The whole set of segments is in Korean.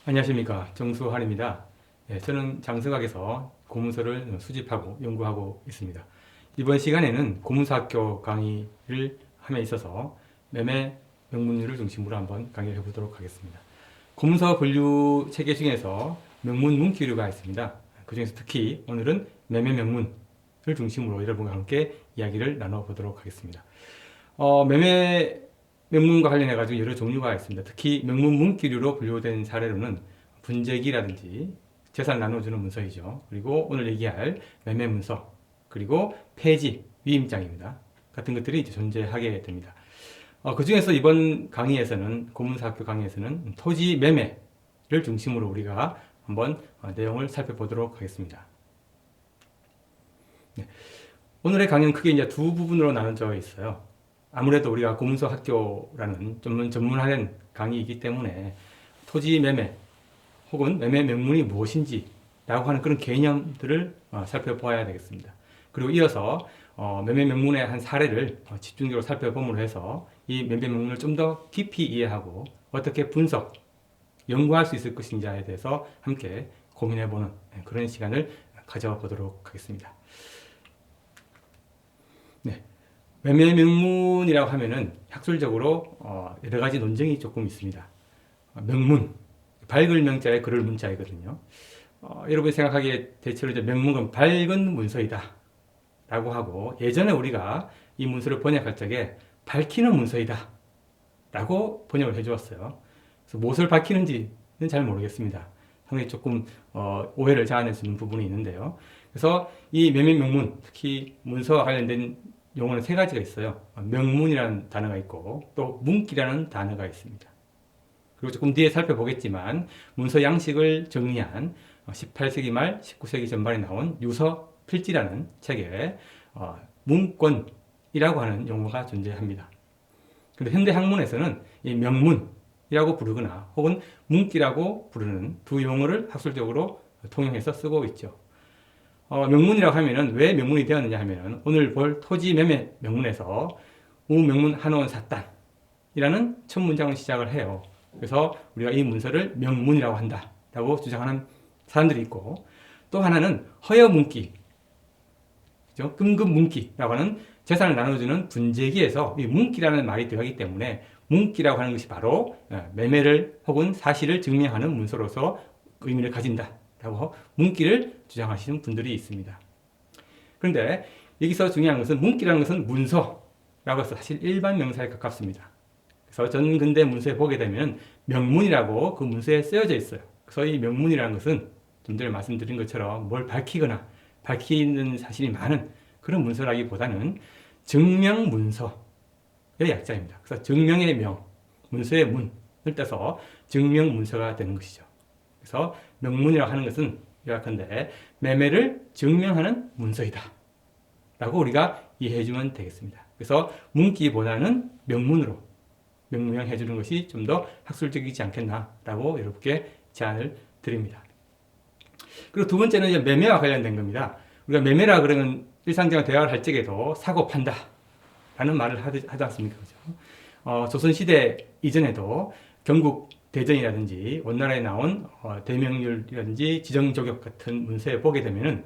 안녕하십니까. 정수환입니다. 저는 장성학에서 고문서를 수집하고 연구하고 있습니다. 이번 시간에는 고문서학교 강의를 함에 있어서 매매 명문률을 중심으로 한번 강의를 해보도록 하겠습니다. 고문서 분류 체계 중에서 명문 문기류가 있습니다. 그 중에서 특히 오늘은 매매 명문을 중심으로 여러분과 함께 이야기를 나눠보도록 하겠습니다. 매매 명문과 관련해가지고 여러 종류가 있습니다. 특히 명문 문기류로 분류된 사례로는 분재기라든지 재산 나눠주는 문서이죠. 그리고 오늘 얘기할 매매 문서, 그리고 폐지, 위임장입니다. 같은 것들이 이제 존재하게 됩니다. 그 중에서 이번 강의에서는, 고문사학교 강의에서는 토지 매매를 중심으로 우리가 한번 내용을 살펴보도록 하겠습니다. 네. 오늘의 강의는 크게 이제 두 부분으로 나눠져 있어요. 아무래도 우리가 고문서 학교라는 전문화된 강의이기 때문에 토지 매매 혹은 매매 명문이 무엇인지 라고 하는 그런 개념들을 살펴보아야 되겠습니다. 그리고 이어서 매매 명문의 한 사례를 집중적으로 살펴봄으로 해서 이 매매 명문을 좀 더 깊이 이해하고 어떻게 분석, 연구할 수 있을 것인지에 대해서 함께 고민해보는 그런 시간을 가져보도록 하겠습니다. 네. 매매 명문이라고 하면은 학술적으로 여러 가지 논쟁이 조금 있습니다. 명문, 밝을 명자에 글을 문자이거든요. 여러분이 생각하기에 대체로 이제 명문은 밝은 문서이다 라고 하고, 예전에 우리가 이 문서를 번역할 적에 밝히는 문서이다 라고 번역을 해주었어요. 그래서 무엇을 밝히는지는 잘 모르겠습니다. 상당히 조금 오해를 자아낼 수 있는 부분이 있는데요. 그래서 이 매매 명문, 특히 문서와 관련된 용어는 세 가지가 있어요. 명문이라는 단어가 있고 또 문기라는 단어가 있습니다. 그리고 조금 뒤에 살펴보겠지만 문서 양식을 정리한 18세기 말 19세기 전반에 나온 유서 필지라는 책에 문권이라고 하는 용어가 존재합니다. 그런데 현대 학문에서는 이 명문이라고 부르거나 혹은 문기라고 부르는 두 용어를 학술적으로 통용해서 쓰고 있죠. 명문이라고 하면은 왜 명문이 되었느냐 하면은 오늘 볼 토지 매매 명문에서 우명문 한원 삿단이라는 첫 문장을 시작을 해요. 그래서 우리가 이 문서를 명문이라고 한다라고 주장하는 사람들이 있고, 또 하나는 허여문기, 그죠? 금금문기라고 하는 재산을 나눠주는 분재기에서 이 문기라는 말이 들어가기 때문에 문기라고 하는 것이 바로 매매를 혹은 사실을 증명하는 문서로서 의미를 가진다라고 문기를 주장하시는 분들이 있습니다. 그런데 여기서 중요한 것은 문기라는 것은 문서라고 해서 사실 일반 명사에 가깝습니다. 그래서 전근대 문서에 보게 되면 명문이라고 그 문서에 쓰여져 있어요. 그래서 이 명문이라는 것은 좀 전에 말씀드린 것처럼 뭘 밝히거나 밝히는 사실이 많은 그런 문서라기보다는 증명 문서의 약자입니다. 그래서 증명의 명, 문서의 문을 떼서 증명 문서가 되는 것이죠. 그래서 명문이라고 하는 것은 요약한데 매매를 증명하는 문서이다 라고 우리가 이해해 주면 되겠습니다. 그래서 문기보다는 명문으로 명명해 주는 것이 좀 더 학술적이지 않겠나라고 여러분께 제안을 드립니다. 그리고 두 번째는 이제 매매와 관련된 겁니다. 우리가 매매라 그러면 일상적인 대화를 할 적에도 사고 판다 라는 말을 하지 않습니까? 그렇죠? 조선시대 이전에도 경국 대전이라든지 원나라에 나온 대명률이라든지 지정조격 같은 문서에 보게 되면은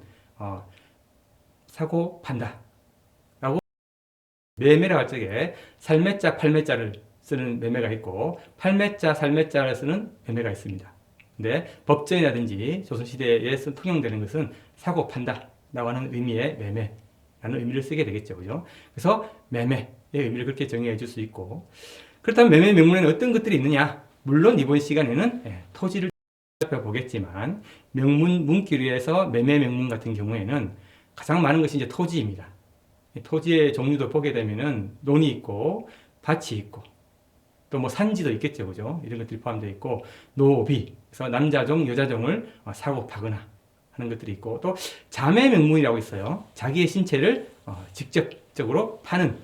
사고 판다 라고 매매를 할 적에 살매자 팔매자를 쓰는 매매가 있고 팔매자 살매자를 쓰는 매매가 있습니다. 근데 법전이라든지 조선시대에 통용되는 것은 사고 판다 라고 하는 의미의 매매라는 의미를 쓰게 되겠죠. 그죠? 그래서 매매의 의미를 그렇게 정의해 줄 수 있고, 그렇다면 매매 명문에는 어떤 것들이 있느냐? 물론 이번 시간에는 토지를 살펴보겠지만 명문 문기류에서 매매 명문 같은 경우에는 가장 많은 것이 이제 토지입니다. 토지의 종류도 보게 되면은 논이 있고 밭이 있고 또 뭐 산지도 있겠죠, 그죠? 이런 것들이 포함되어 있고 노비, 그래서 남자종, 여자종을 사고 파거나 하는 것들이 있고, 또 자매 명문이라고 있어요. 자기의 신체를 직접적으로 파는,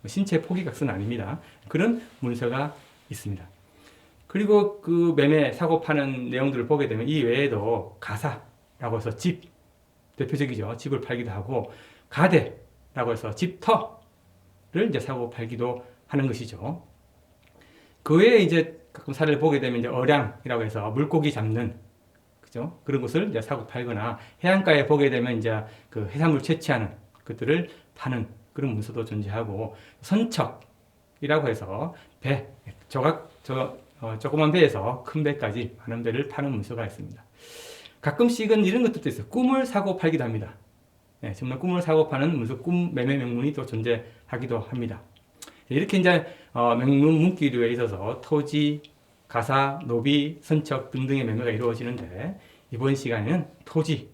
신체 포기각서는 아닙니다. 그런 문서가 있습니다. 그리고 그 매매, 사고 파는 내용들을 보게 되면 이 외에도 가사라고 해서 집, 대표적이죠. 집을 팔기도 하고, 가대라고 해서 집터를 이제 사고 팔기도 하는 것이죠. 그 외에 이제 가끔 사례를 보게 되면 이제 어량이라고 해서 물고기 잡는 그죠? 그런 것을 이제 사고 팔거나 해안가에 보게 되면 이제 그 해산물 채취하는 것들을 파는 그런 문서도 존재하고 선척이라고 해서 배, 조그만 배에서 큰 배까지 많은 배를 파는 문서가 있습니다. 가끔씩은 이런 것들도 있어요. 꿈을 사고 팔기도 합니다. 네, 정말 꿈을 사고 파는 문서, 꿈 매매 명문이 또 존재하기도 합니다. 이렇게 이제 명문 문기류에 있어서 토지, 가사, 노비, 선척 등등의 매매가 이루어지는데 이번 시간에는 토지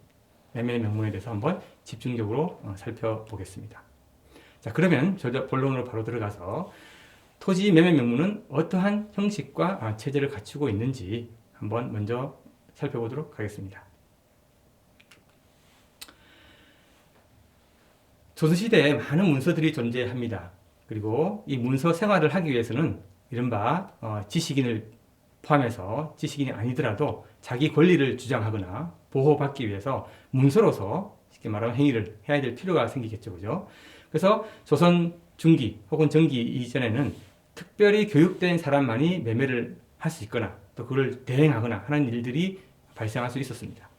매매 명문에 대해서 한번 집중적으로 살펴보겠습니다. 자, 그러면 본론으로 바로 들어가서 토지 매매 명문은 어떠한 형식과 체제를 갖추고 있는지 한번 먼저 살펴보도록 하겠습니다. 조선시대에 많은 문서들이 존재합니다. 그리고 이 문서 생활을 하기 위해서는 이른바 지식인을 포함해서 지식인이 아니더라도 자기 권리를 주장하거나 보호받기 위해서 문서로서 쉽게 말하면 행위를 해야 될 필요가 생기겠죠. 그죠? 그래서 조선 중기 혹은 전기 이전에는 특별히 교육된 사람만이 매매를 할 수 있거나 또 그걸 대행하거나 하는 일들이 발생할 수 있었습니다.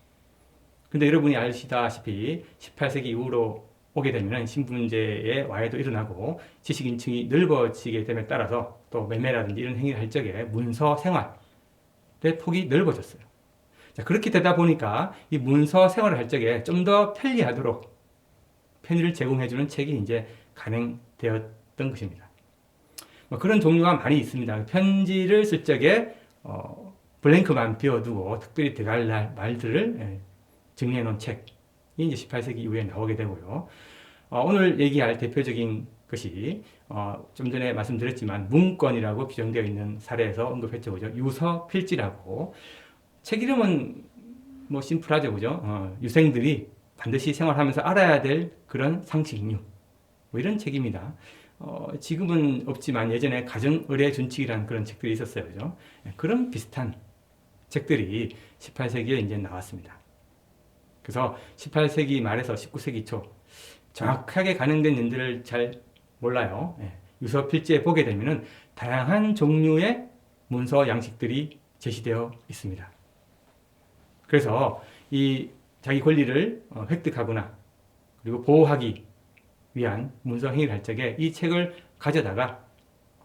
근데 여러분이 아시다시피 18세기 이후로 오게 되면 신분제의 와해도 일어나고 지식인층이 넓어지게 됨에 따라서 또 매매라든지 이런 행위를 할 적에 문서 생활의 폭이 넓어졌어요. 자, 그렇게 되다 보니까 이 문서 생활을 할 적에 좀 더 편리하도록 편의를 제공해주는 책이 이제 간행되었던 것입니다. 그런 종류가 많이 있습니다. 편지를 쓸 적에 블랭크만 비워두고 특별히 들어갈 말들을 정리해 놓은 책이 이제 18세기 이후에 나오게 되고요. 오늘 얘기할 대표적인 것이 좀 전에 말씀드렸지만 문건이라고 규정되어 있는 사례에서 언급했죠. 그죠? 유서필지라고. 책 이름은 뭐 심플하죠. 그죠? 유생들이 반드시 생활하면서 알아야 될 그런 상식류. 뭐 이런 책입니다. 지금은 없지만 예전에 가정의례 준칙이라는 그런 책들이 있었어요. 그죠? 그런 비슷한 책들이 18세기에 이제 나왔습니다. 그래서 18세기 말에서 19세기 초 정확하게 간행된 연들을 잘 몰라요. 유서 필지에 보게 되면은 다양한 종류의 문서 양식들이 제시되어 있습니다. 그래서 이 자기 권리를 획득하거나 그리고 보호하기 위한 문서 행위를 할 적에 이 책을 가져다가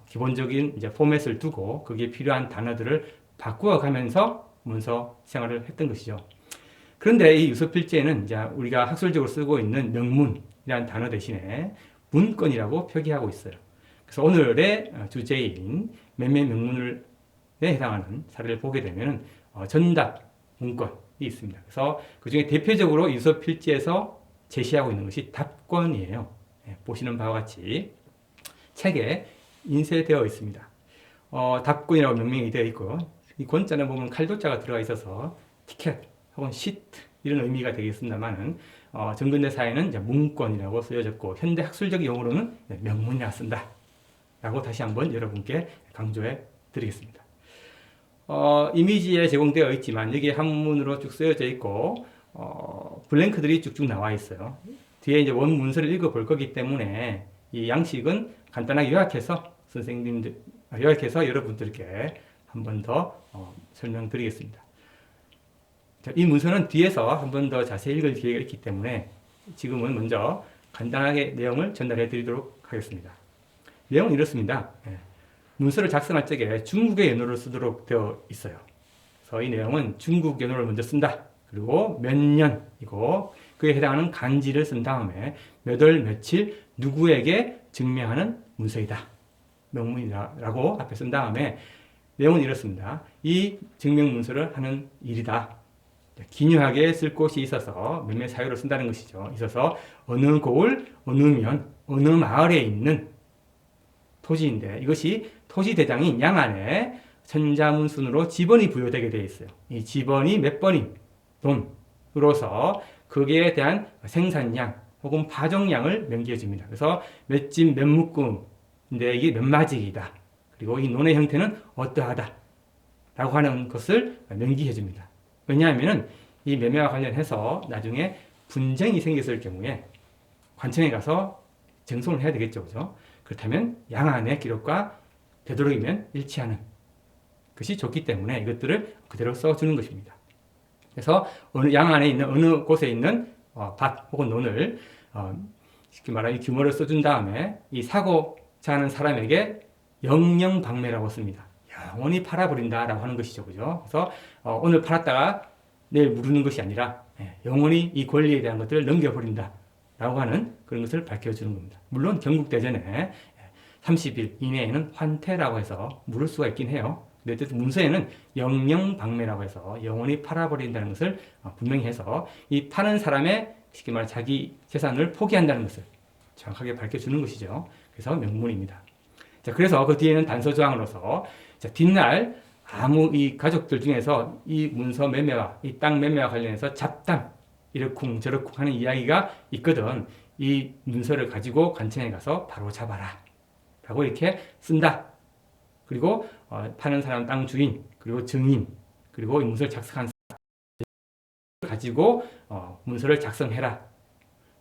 기본적인 이제 포맷을 두고 거기에 필요한 단어들을 바꾸어 가면서 문서 생활을 했던 것이죠. 그런데 이 유서필지에는 이제 우리가 학술적으로 쓰고 있는 명문이라는 단어 대신에 문건이라고 표기하고 있어요. 그래서 오늘의 주제인 매매 명문에 해당하는 사례를 보게 되면 전답 문건이 있습니다. 그래서 그 중에 대표적으로 유서필지에서 제시하고 있는 것이 답권이에요. 보시는 바와 같이 책에 인쇄되어 있습니다. 답권이라고 명명이 되어 있고요. 이 권자는 보면 칼도자가 들어가 있어서 티켓 혹은 시트 이런 의미가 되겠습니다만은 정근대사에는 이제 문건이라고 쓰여졌고 현대 학술적 용어로는 명문이라 쓴다. 라고 다시 한번 여러분께 강조해 드리겠습니다. 이미지에 제공되어 있지만 여기에 한문으로 쭉 쓰여져 있고 블랭크들이 쭉쭉 나와 있어요. 뒤에 이제 원 문서를 읽어 볼 거기 때문에 이 양식은 간단하게 요약해서 여러분들께 한 번 더 설명드리겠습니다. 이 문서는 뒤에서 한 번 더 자세히 읽을 기회가 있기 때문에 지금은 먼저 간단하게 내용을 전달해 드리도록 하겠습니다. 내용은 이렇습니다. 문서를 작성할 적에 중국의 연호를 쓰도록 되어 있어요. 그래서 이 내용은 중국 연호를 먼저 쓴다. 그리고 몇 년이고 그에 해당하는 간지를 쓴 다음에 몇 월 며칠 누구에게 증명하는 문서이다. 명문이라고 앞에 쓴 다음에 내용은 이렇습니다. 이 증명 문서를 하는 일이다. 기묘하게 쓸 곳이 있어서 매매 사유로 쓴다는 것이죠. 있어서 어느 고을, 어느 면, 어느 마을에 있는 토지인데 이것이 토지 대장인 양안에 천자문순으로 지번이 부여되게 되어 있어요. 이 지번이 몇 번인 돈으로서 거기에 대한 생산량 혹은 파종량을 명기해줍니다. 그래서 몇 집 몇 묶음인데 이게 몇 마직이다. 그리고 이 논의 형태는 어떠하다. 라고 하는 것을 명기해줍니다. 왜냐하면 이 매매와 관련해서 나중에 분쟁이 생겼을 경우에 관청에 가서 쟁송을 해야 되겠죠. 그죠? 그렇다면 양안의 기록과 되도록이면 일치하는 것이 좋기 때문에 이것들을 그대로 써주는 것입니다. 그래서 어느 양 안에 있는 어느 곳에 있는 밭 혹은 논을 쉽게 말하면 이 규모를 써준 다음에 이 사고자 하는 사람에게 영영방매라고 씁니다. 영원히 팔아버린다라고 하는 것이죠, 그죠? 그래서 오늘 팔았다가 내일 무르는 것이 아니라 영원히 이 권리에 대한 것들을 넘겨버린다라고 하는 그런 것을 밝혀주는 겁니다. 물론 경국대전에 30일 이내에는 환태라고 해서 물을 수가 있긴 해요. 근데 어쨌든 문서에는 영영방매라고 해서 영원히 팔아버린다는 것을 분명히 해서 이 파는 사람의 쉽게 말해 자기 재산을 포기한다는 것을 정확하게 밝혀주는 것이죠. 그래서 명문입니다. 자, 그래서 그 뒤에는 단서조항으로서 자, 뒷날 아무 이 가족들 중에서 이 문서 매매와 이 땅 매매와 관련해서 잡담 이러쿵 저러쿵 하는 이야기가 있거든. 이 문서를 가지고 관청에 가서 바로 잡아라 라고 이렇게 쓴다. 그리고 파는 사람 땅 주인 그리고 증인 그리고 이 문서를 작성한 사람 가지고 문서를 작성해라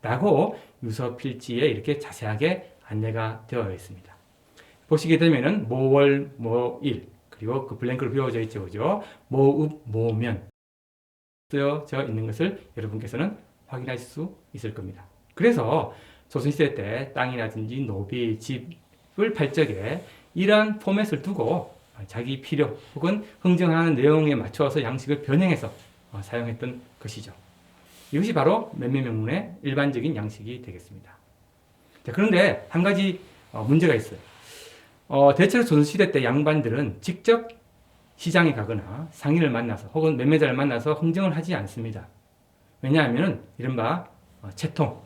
라고 유서필지에 이렇게 자세하게 안내가 되어 있습니다. 보시게 되면은 모월 모일 그리고 그 블랭크로 비워져 있죠, 그죠? 모읍 모면 쓰여져 있는 것을 여러분께서는 확인하실 수 있을 겁니다. 그래서 조선시대 때 땅이라든지 노비, 집을 팔 적에 이러한 포맷을 두고 자기 필요 혹은 흥정하는 내용에 맞춰서 양식을 변형해서 사용했던 것이죠. 이것이 바로 매매명문의 일반적인 양식이 되겠습니다. 자, 그런데 한 가지 문제가 있어요. 대체로 조선시대 때 양반들은 직접 시장에 가거나 상인을 만나서 혹은 매매자를 만나서 흥정을 하지 않습니다. 왜냐하면 이른바 채통이죠,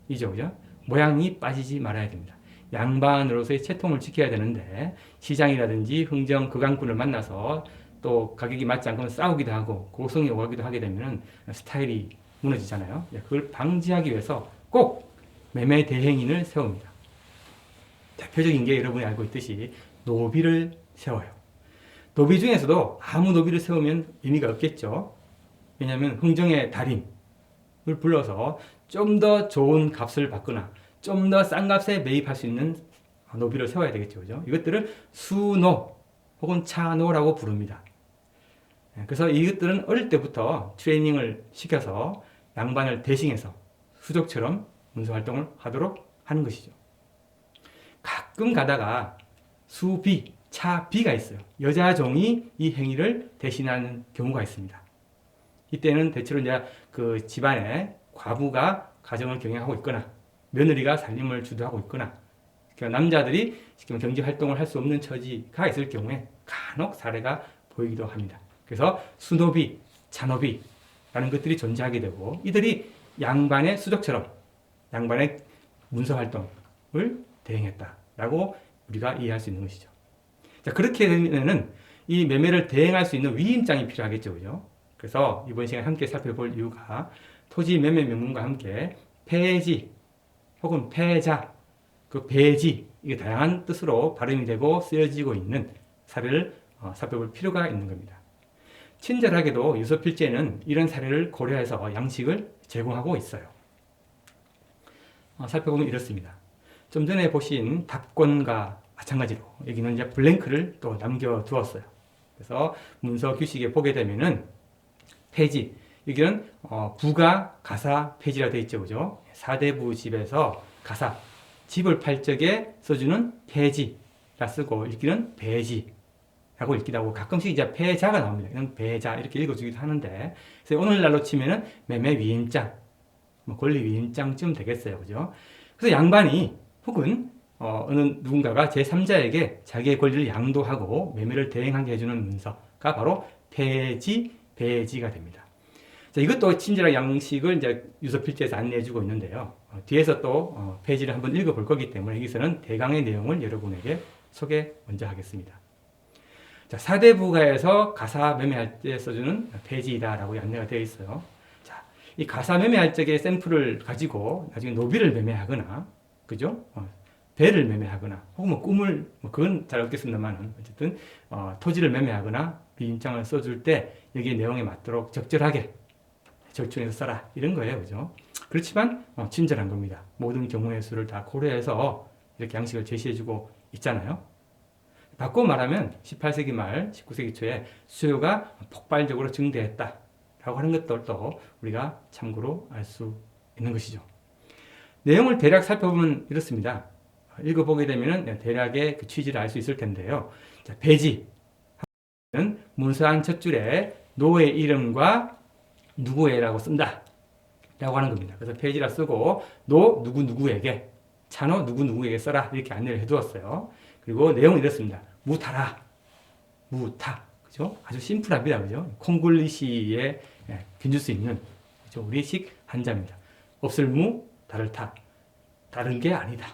그죠? 모양이 빠지지 말아야 됩니다. 양반으로서의 채통을 지켜야 되는데 시장이라든지 흥정 극안꾼을 만나서 또 가격이 맞지 않으면 싸우기도 하고 고성이 오가기도 하게 되면 스타일이 무너지잖아요. 그걸 방지하기 위해서 꼭 매매 대행인을 세웁니다. 대표적인 게 여러분이 알고 있듯이 노비를 세워요. 노비 중에서도 아무 노비를 세우면 의미가 없겠죠. 왜냐하면 흥정의 달인을 불러서 좀 더 좋은 값을 받거나 좀 더 싼 값에 매입할 수 있는 노비를 세워야 되겠죠, 그죠? 이것들을 수노 혹은 차노라고 부릅니다. 그래서 이것들은 어릴 때부터 트레이닝을 시켜서 양반을 대신해서 수족처럼 문서 활동을 하도록 하는 것이죠. 가끔 가다가 수비, 차비가 있어요. 여자 종이 이 행위를 대신하는 경우가 있습니다. 이때는 대체로 이제 그 집안에 과부가 가정을 경영하고 있거나 며느리가 살림을 주도하고 있거나 남자들이 지금 경제 활동을 할 수 없는 처지가 있을 경우에 간혹 사례가 보이기도 합니다. 그래서 수노비, 차노비라는 것들이 존재하게 되고 이들이 양반의 수족처럼 양반의 문서 활동을 대행했다라고 우리가 이해할 수 있는 것이죠. 자, 그렇게 되면은 이 매매를 대행할 수 있는 위임장이 필요하겠죠, 그죠? 그래서 이번 시간에 함께 살펴볼 이유가 토지 매매 명문과 함께 폐지 혹은 폐자, 그 배지 이게 다양한 뜻으로 발음이 되고 쓰여지고 있는 사례를 살펴볼 필요가 있는 겁니다. 친절하게도 유서필지에는 이런 사례를 고려해서 양식을 제공하고 있어요. 살펴보면 이렇습니다. 좀 전에 보신 답권과 마찬가지로 여기는 이제 블랭크를 또 남겨두었어요. 그래서 문서 규칙에 보게 되면은 폐지, 여기는 부가 가사 폐지라 되어 있죠, 그죠? 사대부 집에서 가사, 집을 팔 적에 써주는 폐지라 쓰고 읽기는 배지라고 읽기도 하고 가끔씩 이제 폐자가 나옵니다. 이건 배자 이렇게 읽어주기도 하는데 그래서 오늘날로 치면은 매매 위임장, 권리 위임장쯤 되겠어요, 그죠? 그래서 양반이 혹은 어느 누군가가 제3자에게 자기의 권리를 양도하고 매매를 대행하게 해주는 문서가 바로 폐지, 배지가 됩니다. 자, 이것도 친절한 양식을 이제 유서필지에서 안내해주고 있는데요. 뒤에서 또 페이지를 한번 읽어볼 거기 때문에 여기서는 대강의 내용을 여러분에게 소개 먼저 하겠습니다. 자, 사대부가에서 가사 매매할 때 써주는 페이지이다라고 안내가 되어 있어요. 자, 이 가사 매매할 적의 샘플을 가지고 나중에 노비를 매매하거나, 그죠? 배를 매매하거나, 혹은 꿈을, 그건 잘 없겠습니다만, 어쨌든, 토지를 매매하거나, 비임장을 써줄 때 여기 내용에 맞도록 적절하게 절충해서 써라. 이런 거예요. 그죠? 그렇지만, 친절한 겁니다. 모든 경우의 수를 다 고려해서 이렇게 양식을 제시해주고 있잖아요. 바꿔 말하면 18세기 말, 19세기 초에 수요가 폭발적으로 증대했다라고 하는 것들도 우리가 참고로 알 수 있는 것이죠. 내용을 대략 살펴보면 이렇습니다. 읽어보게 되면 대략의 그 취지를 알 수 있을 텐데요. 자, 배지는 문서 한 첫 줄에 노의 이름과 누구에라고 쓴다 라고 하는 겁니다. 그래서 페이지라 쓰고 노 누구누구에게, 찬호 누구누구에게 써라 이렇게 안내를 해두었어요. 그리고 내용은 이렇습니다. 무타라, 무타, 그죠? 아주 심플합니다, 그죠? 콩글리시에 견줄 수 있는, 그죠? 우리식 한자입니다. 없을 무, 다를 타, 다른 게 아니다,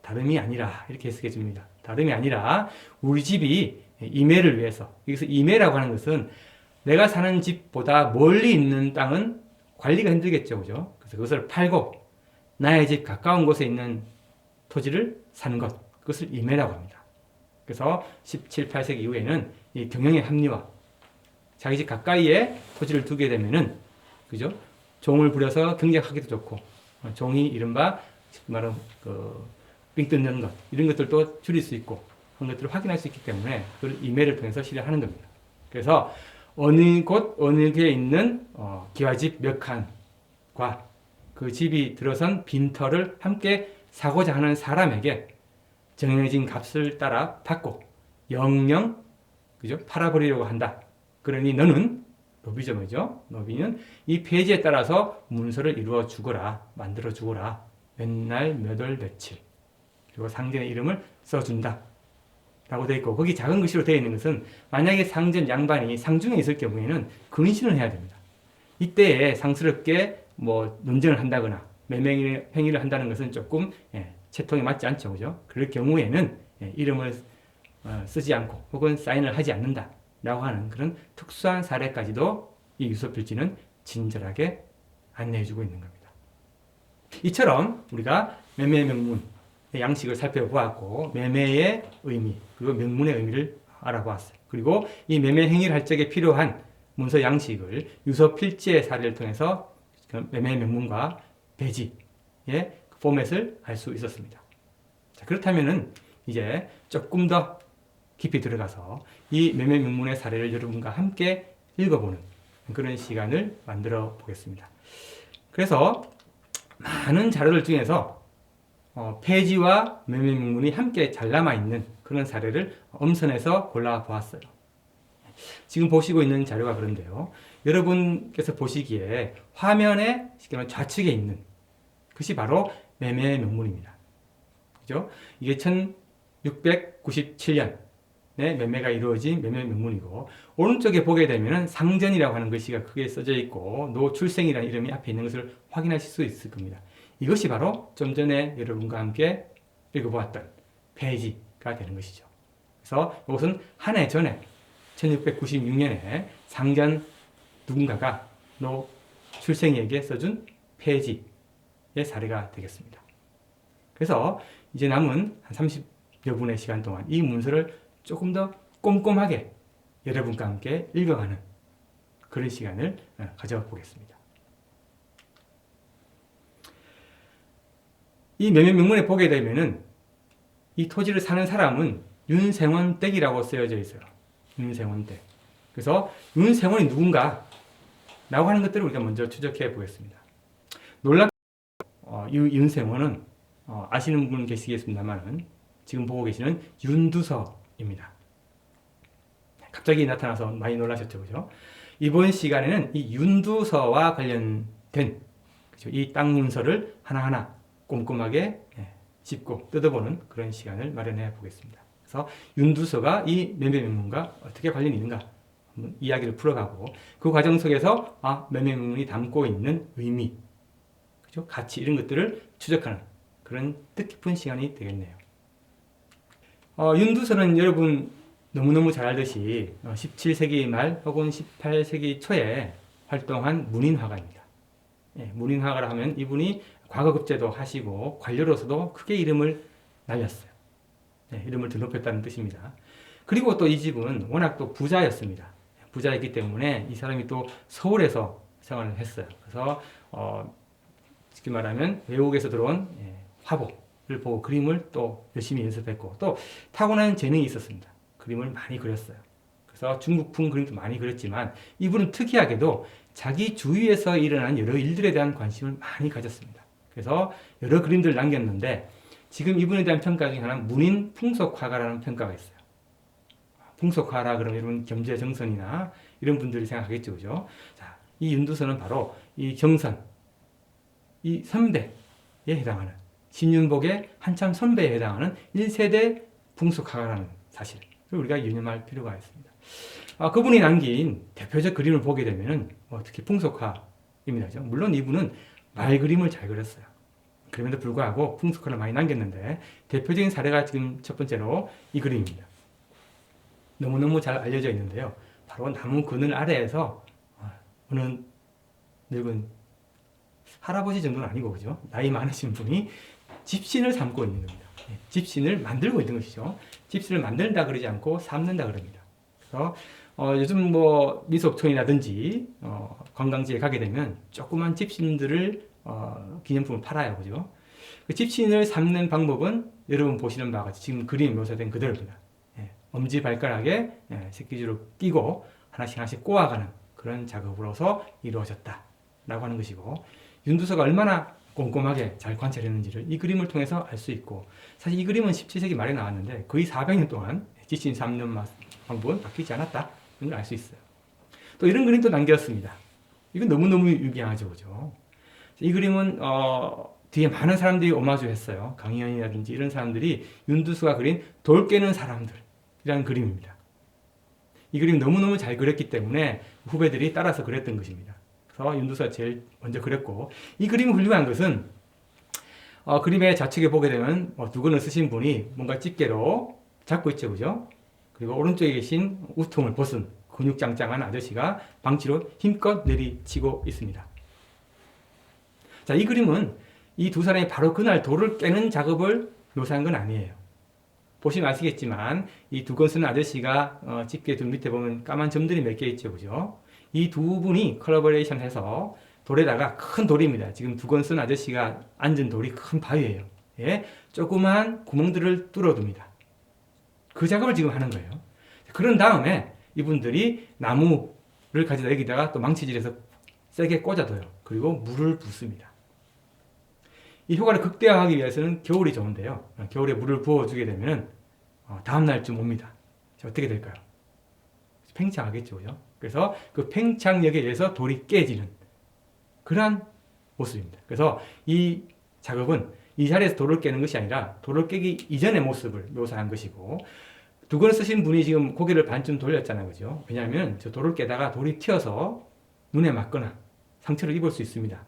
다름이 아니라 이렇게 해석해 줍니다. 다름이 아니라 우리 집이 임해를 위해서, 여기서 임해라고 하는 것은 내가 사는 집보다 멀리 있는 땅은 관리가 힘들겠죠, 그죠? 그래서 그것을 팔고 나의 집 가까운 곳에 있는 토지를 사는 것, 그것을 임해라고 합니다. 그래서 17, 18세기 이후에는 이 경영의 합리화, 자기 집 가까이에 토지를 두게 되면은, 그죠? 종을 부려서 경작하기도 좋고, 종이 이른바 말은 삥 뜯는 것, 이런 것들도 줄일 수 있고, 그런 것들을 확인할 수 있기 때문에 그걸 임해를 통해서 실현하는 겁니다. 그래서 어느 곳, 어느 게 있는 기와집 몇 칸과 그 집이 들어선 빈터를 함께 사고자 하는 사람에게 정해진 값을 따라 받고 영영, 그죠? 팔아버리려고 한다. 그러니 너는 노비죠, 뭐죠? 노비는 이 폐지에 따라서 문서를 이루어 주거라, 만들어 주거라. 몇 날, 몇 월, 며칠. 그리고 상전의 이름을 써준다. 라고 되어 있고, 거기 작은 글씨로 되어 있는 것은 만약에 상전 양반이 상중에 있을 경우에는 근신을 해야 됩니다. 이때에 상스럽게 논쟁을 한다거나 매매 행위를 한다는 것은 조금 채통에 맞지 않죠, 그죠? 그럴 경우에는 이름을 쓰지 않고 혹은 사인을 하지 않는다 라고 하는 그런 특수한 사례까지도 이 유서필지는 친절하게 안내해주고 있는 겁니다. 이처럼 우리가 매매 명문 양식을 살펴보았고, 매매의 의미, 그리고 명문의 의미를 알아보았어요. 그리고 이 매매 행위를 할 적에 필요한 문서 양식을 유서 필지의 사례를 통해서 매매 명문과 배지의 포맷을 알 수 있었습니다. 자, 그렇다면은 이제 조금 더 깊이 들어가서 이 매매 명문의 사례를 여러분과 함께 읽어보는 그런 시간을 만들어 보겠습니다. 그래서 많은 자료들 중에서 폐지와 매매 명문이 함께 잘 남아있는 그런 사례를 엄선해서 골라보았어요. 지금 보시고 있는 자료가 그런데요. 여러분께서 보시기에 화면의 좌측에 있는 것이 바로 매매 명문입니다. 그죠? 이게 1697년에 매매가 이루어진 매매 명문이고, 오른쪽에 보게 되면 상전이라고 하는 글씨가 크게 써져 있고 노출생이라는 이름이 앞에 있는 것을 확인하실 수 있을 겁니다. 이것이 바로 좀 전에 여러분과 함께 읽어보았던 페이지가 되는 것이죠. 그래서 이것은 한 해 전에 1696년에 상전 누군가가 노출생에게 써준 페이지의 사례가 되겠습니다. 그래서 이제 남은 한 30여 분의 시간 동안 이 문서를 조금 더 꼼꼼하게 여러분과 함께 읽어가는 그런 시간을 가져보겠습니다. 이 매매 명문에 보게 되면은 이 토지를 사는 사람은 윤생원댁이라고 쓰여져 있어요. 윤생원댁. 그래서 윤생원이 누군가? 라고 하는 것들을 우리가 먼저 추적해 보겠습니다. 놀랍게도 이 윤생원은 아시는 분 계시겠습니다만은 지금 보고 계시는 윤두서입니다. 갑자기 나타나서 많이 놀라셨죠, 그죠? 이번 시간에는 이 윤두서와 관련된 이 땅 문서를 하나하나 꼼꼼하게 짚고 뜯어보는 그런 시간을 마련해 보겠습니다. 그래서 윤두서가 이 매매 명문과 어떻게 관련이 있는가 이야기를 풀어가고, 그 과정 속에서 매매 명문이 담고 있는 의미, 그죠? 가치 이런 것들을 추적하는 그런 뜻깊은 시간이 되겠네요. 윤두서는 여러분 너무너무 잘 알듯이 17세기 말 혹은 18세기 초에 활동한 문인화가입니다. 문인화가라 하면 이분이 과거급제도 하시고 관료로서도 크게 이름을 날렸어요. 이름을 드높였다는 뜻입니다. 그리고 또 이 집은 워낙 또 부자였습니다. 부자였기 때문에 이 사람이 또 서울에서 생활을 했어요. 그래서 쉽게 말하면 외국에서 들어온 화보를 보고 그림을 또 열심히 연습했고, 또 타고난 재능이 있었습니다. 그림을 많이 그렸어요. 그래서 중국풍 그림도 많이 그렸지만 이분은 특이하게도 자기 주위에서 일어난 여러 일들에 대한 관심을 많이 가졌습니다. 그래서 여러 그림들을 남겼는데 지금 이분에 대한 평가 중에 하나는 문인 풍속화가라는 평가가 있어요. 풍속화라 그러면 여러분 겸재정선이나 이런 분들이 생각하겠죠, 그죠? 자, 이 윤두선은 바로 이 정선, 이 선배에 해당하는 신윤복의 한참 선배에 해당하는 1세대 풍속화가라는 사실을 우리가 유념할 필요가 있습니다. 그분이 남긴 대표적 그림을 보게 되면 특히 풍속화입니다. 물론 이분은 말 그림을 잘 그렸어요. 그럼에도 불구하고 풍속화를 많이 남겼는데 대표적인 사례가 지금 첫 번째로 이 그림입니다. 너무너무 잘 알려져 있는데요. 바로 나무 그늘 아래에서 어느 늙은 할아버지 정도는 아니고 그죠? 나이 많으신 분이 집신을 삼고 있는 겁니다. 집신을 만들고 있는 것이죠. 집신을 만든다 그러지 않고 삼는다 그럽니다. 그래서 요즘 뭐 미속촌이라든지 관광지에 가게 되면 조그만 집신들을 기념품을 팔아요, 그죠? 그 집신을 삼는 방법은 여러분 보시는 바와 같이 지금 그림 묘사된 그대로입니다. 엄지 발가락에 새끼줄을 끼고 하나씩 하나씩 꼬아가는 그런 작업으로서 이루어졌다라고 하는 것이고 윤두서가 얼마나 꼼꼼하게 잘 관찰했는지를 이 그림을 통해서 알 수 있고 사실 이 그림은 17세기 말에 나왔는데 거의 400년 동안 집신 삼는 방법은 바뀌지 않았다는 걸 알 수 있어요. 또 이런 그림도 남겼습니다. 이건 너무너무 유명하죠, 그죠? 이 그림은 뒤에 많은 사람들이 오마주 했어요. 강희연이라든지 이런 사람들이 윤두수가 그린 돌 깨는 사람들이라는 그림입니다. 이 그림 너무너무 잘 그렸기 때문에 후배들이 따라서 그렸던 것입니다. 그래서 윤두수가 제일 먼저 그렸고 이 그림이 훌륭한 것은 그림의 좌측에 보게 되면 두건을 쓰신 분이 뭔가 집게로 잡고 있죠, 그죠? 그리고 오른쪽에 계신 우통을 벗은 근육장장한 아저씨가 방치로 힘껏 내리치고 있습니다. 자, 이 그림은 이 두 사람이 바로 그날 돌을 깨는 작업을 묘사한 건 아니에요. 보시면 아시겠지만 이 두건 쓰는 아저씨가 집게 둘 밑에 보면 까만 점들이 몇 개 있죠, 그죠? 이 두 분이 컬러버레이션 해서 돌에다가 큰 돌입니다. 지금 두건 쓴 아저씨가 앉은 돌이 큰 바위예요. 예? 조그만 구멍들을 뚫어둡니다. 그 작업을 지금 하는 거예요. 그런 다음에 이분들이 나무를 가져다 여기다가 또 망치질해서 세게 꽂아둬요. 그리고 물을 붓습니다. 이 효과를 극대화하기 위해서는 겨울이 좋은데요. 겨울에 물을 부어주게 되면 다음 날쯤 옵니다. 어떻게 될까요? 팽창하겠죠, 그죠? 그래서 그 팽창력에 의해서 돌이 깨지는 그러한 모습입니다. 그래서 이 작업은 이 자리에서 돌을 깨는 것이 아니라 돌을 깨기 이전의 모습을 묘사한 것이고 두건 쓰신 분이 지금 고개를 반쯤 돌렸잖아요, 그죠? 왜냐하면 저 돌을 깨다가 돌이 튀어서 눈에 맞거나 상처를 입을 수 있습니다.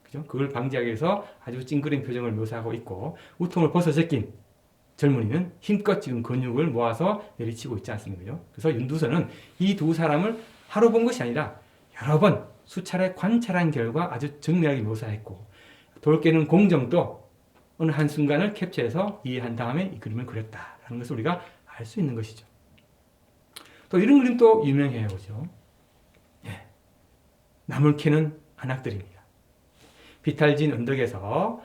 그죠? 그걸 방지하기 위해서 아주 찡그린 표정을 묘사하고 있고 우통을 벗어 제낀 젊은이는 힘껏 지금 근육을 모아서 내리치고 있지 않습니까? 그래서 윤두선은 이 두 사람을 하루 본 것이 아니라 여러 번 수차례 관찰한 결과 아주 정밀하게 묘사했고 돌 깨는 공정도 어느 한순간을 캡처해서 이해한 다음에 이 그림을 그렸다라는 것을 우리가 알 수 있는 것이죠. 또 이런 그림도 유명해요, 그죠? 예. 나물 캐는 안악들입니다. 비탈진 언덕에서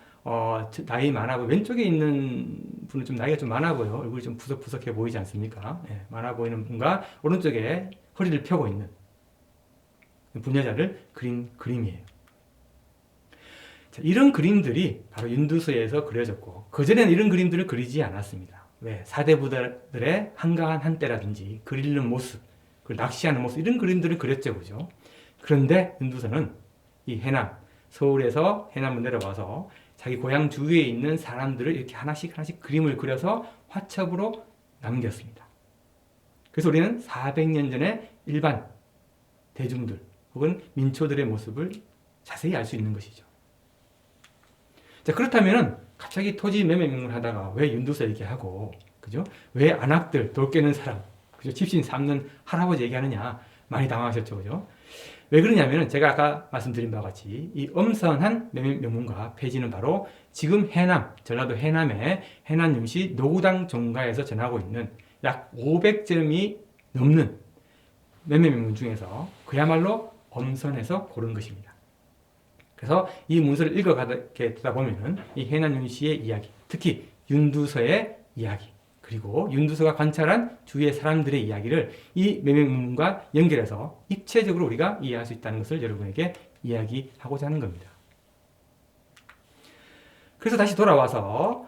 나이 많아 보여 왼쪽에 있는 분은 좀 나이가 좀 많아 보여 얼굴이 좀 푸석푸석해 보이지 않습니까? 예, 많아 보이는 분과 오른쪽에 허리를 펴고 있는 부녀자를 그린 그림이에요. 자, 이런 그림들이 바로 윤두서에서 그려졌고 그전에는 이런 그림들을 그리지 않았습니다. 왜? 사대부들의 한가한 한때라든지 그리는 모습, 낚시하는 모습 이런 그림들을 그렸죠, 그죠? 그런데 윤두서는 이 해남, 서울에서 해남을 내려와서 자기 고향 주위에 있는 사람들을 이렇게 하나씩 하나씩 그림을 그려서 화첩으로 남겼습니다. 그래서 우리는 400년 전에 일반 대중들 혹은 민초들의 모습을 자세히 알 수 있는 것이죠. 자, 그렇다면 갑자기 토지 매매 명령을 하다가 왜 윤두서 얘기하고, 그죠? 왜 안악들, 돌 깨는 사람, 그죠? 집신 삼는 할아버지 얘기하느냐 많이 당황하셨죠, 그죠? 왜 그러냐면 제가 아까 말씀드린 바와 같이 이 엄선한 매매 명문과 폐지는 바로 지금 해남, 전라도 해남의 해남윤시 노구당 종가에서 전하고 있는 약 500점이 넘는 매매 명문 중에서 그야말로 엄선해서 고른 것입니다. 그래서 이 문서를 읽어가다 보면은 이 해남윤씨의 이야기, 특히 윤두서의 이야기, 그리고 윤두서가 관찰한 주위의 사람들의 이야기를 이 매매문과 연결해서 입체적으로 우리가 이해할 수 있다는 것을 여러분에게 이야기하고자 하는 겁니다. 그래서 다시 돌아와서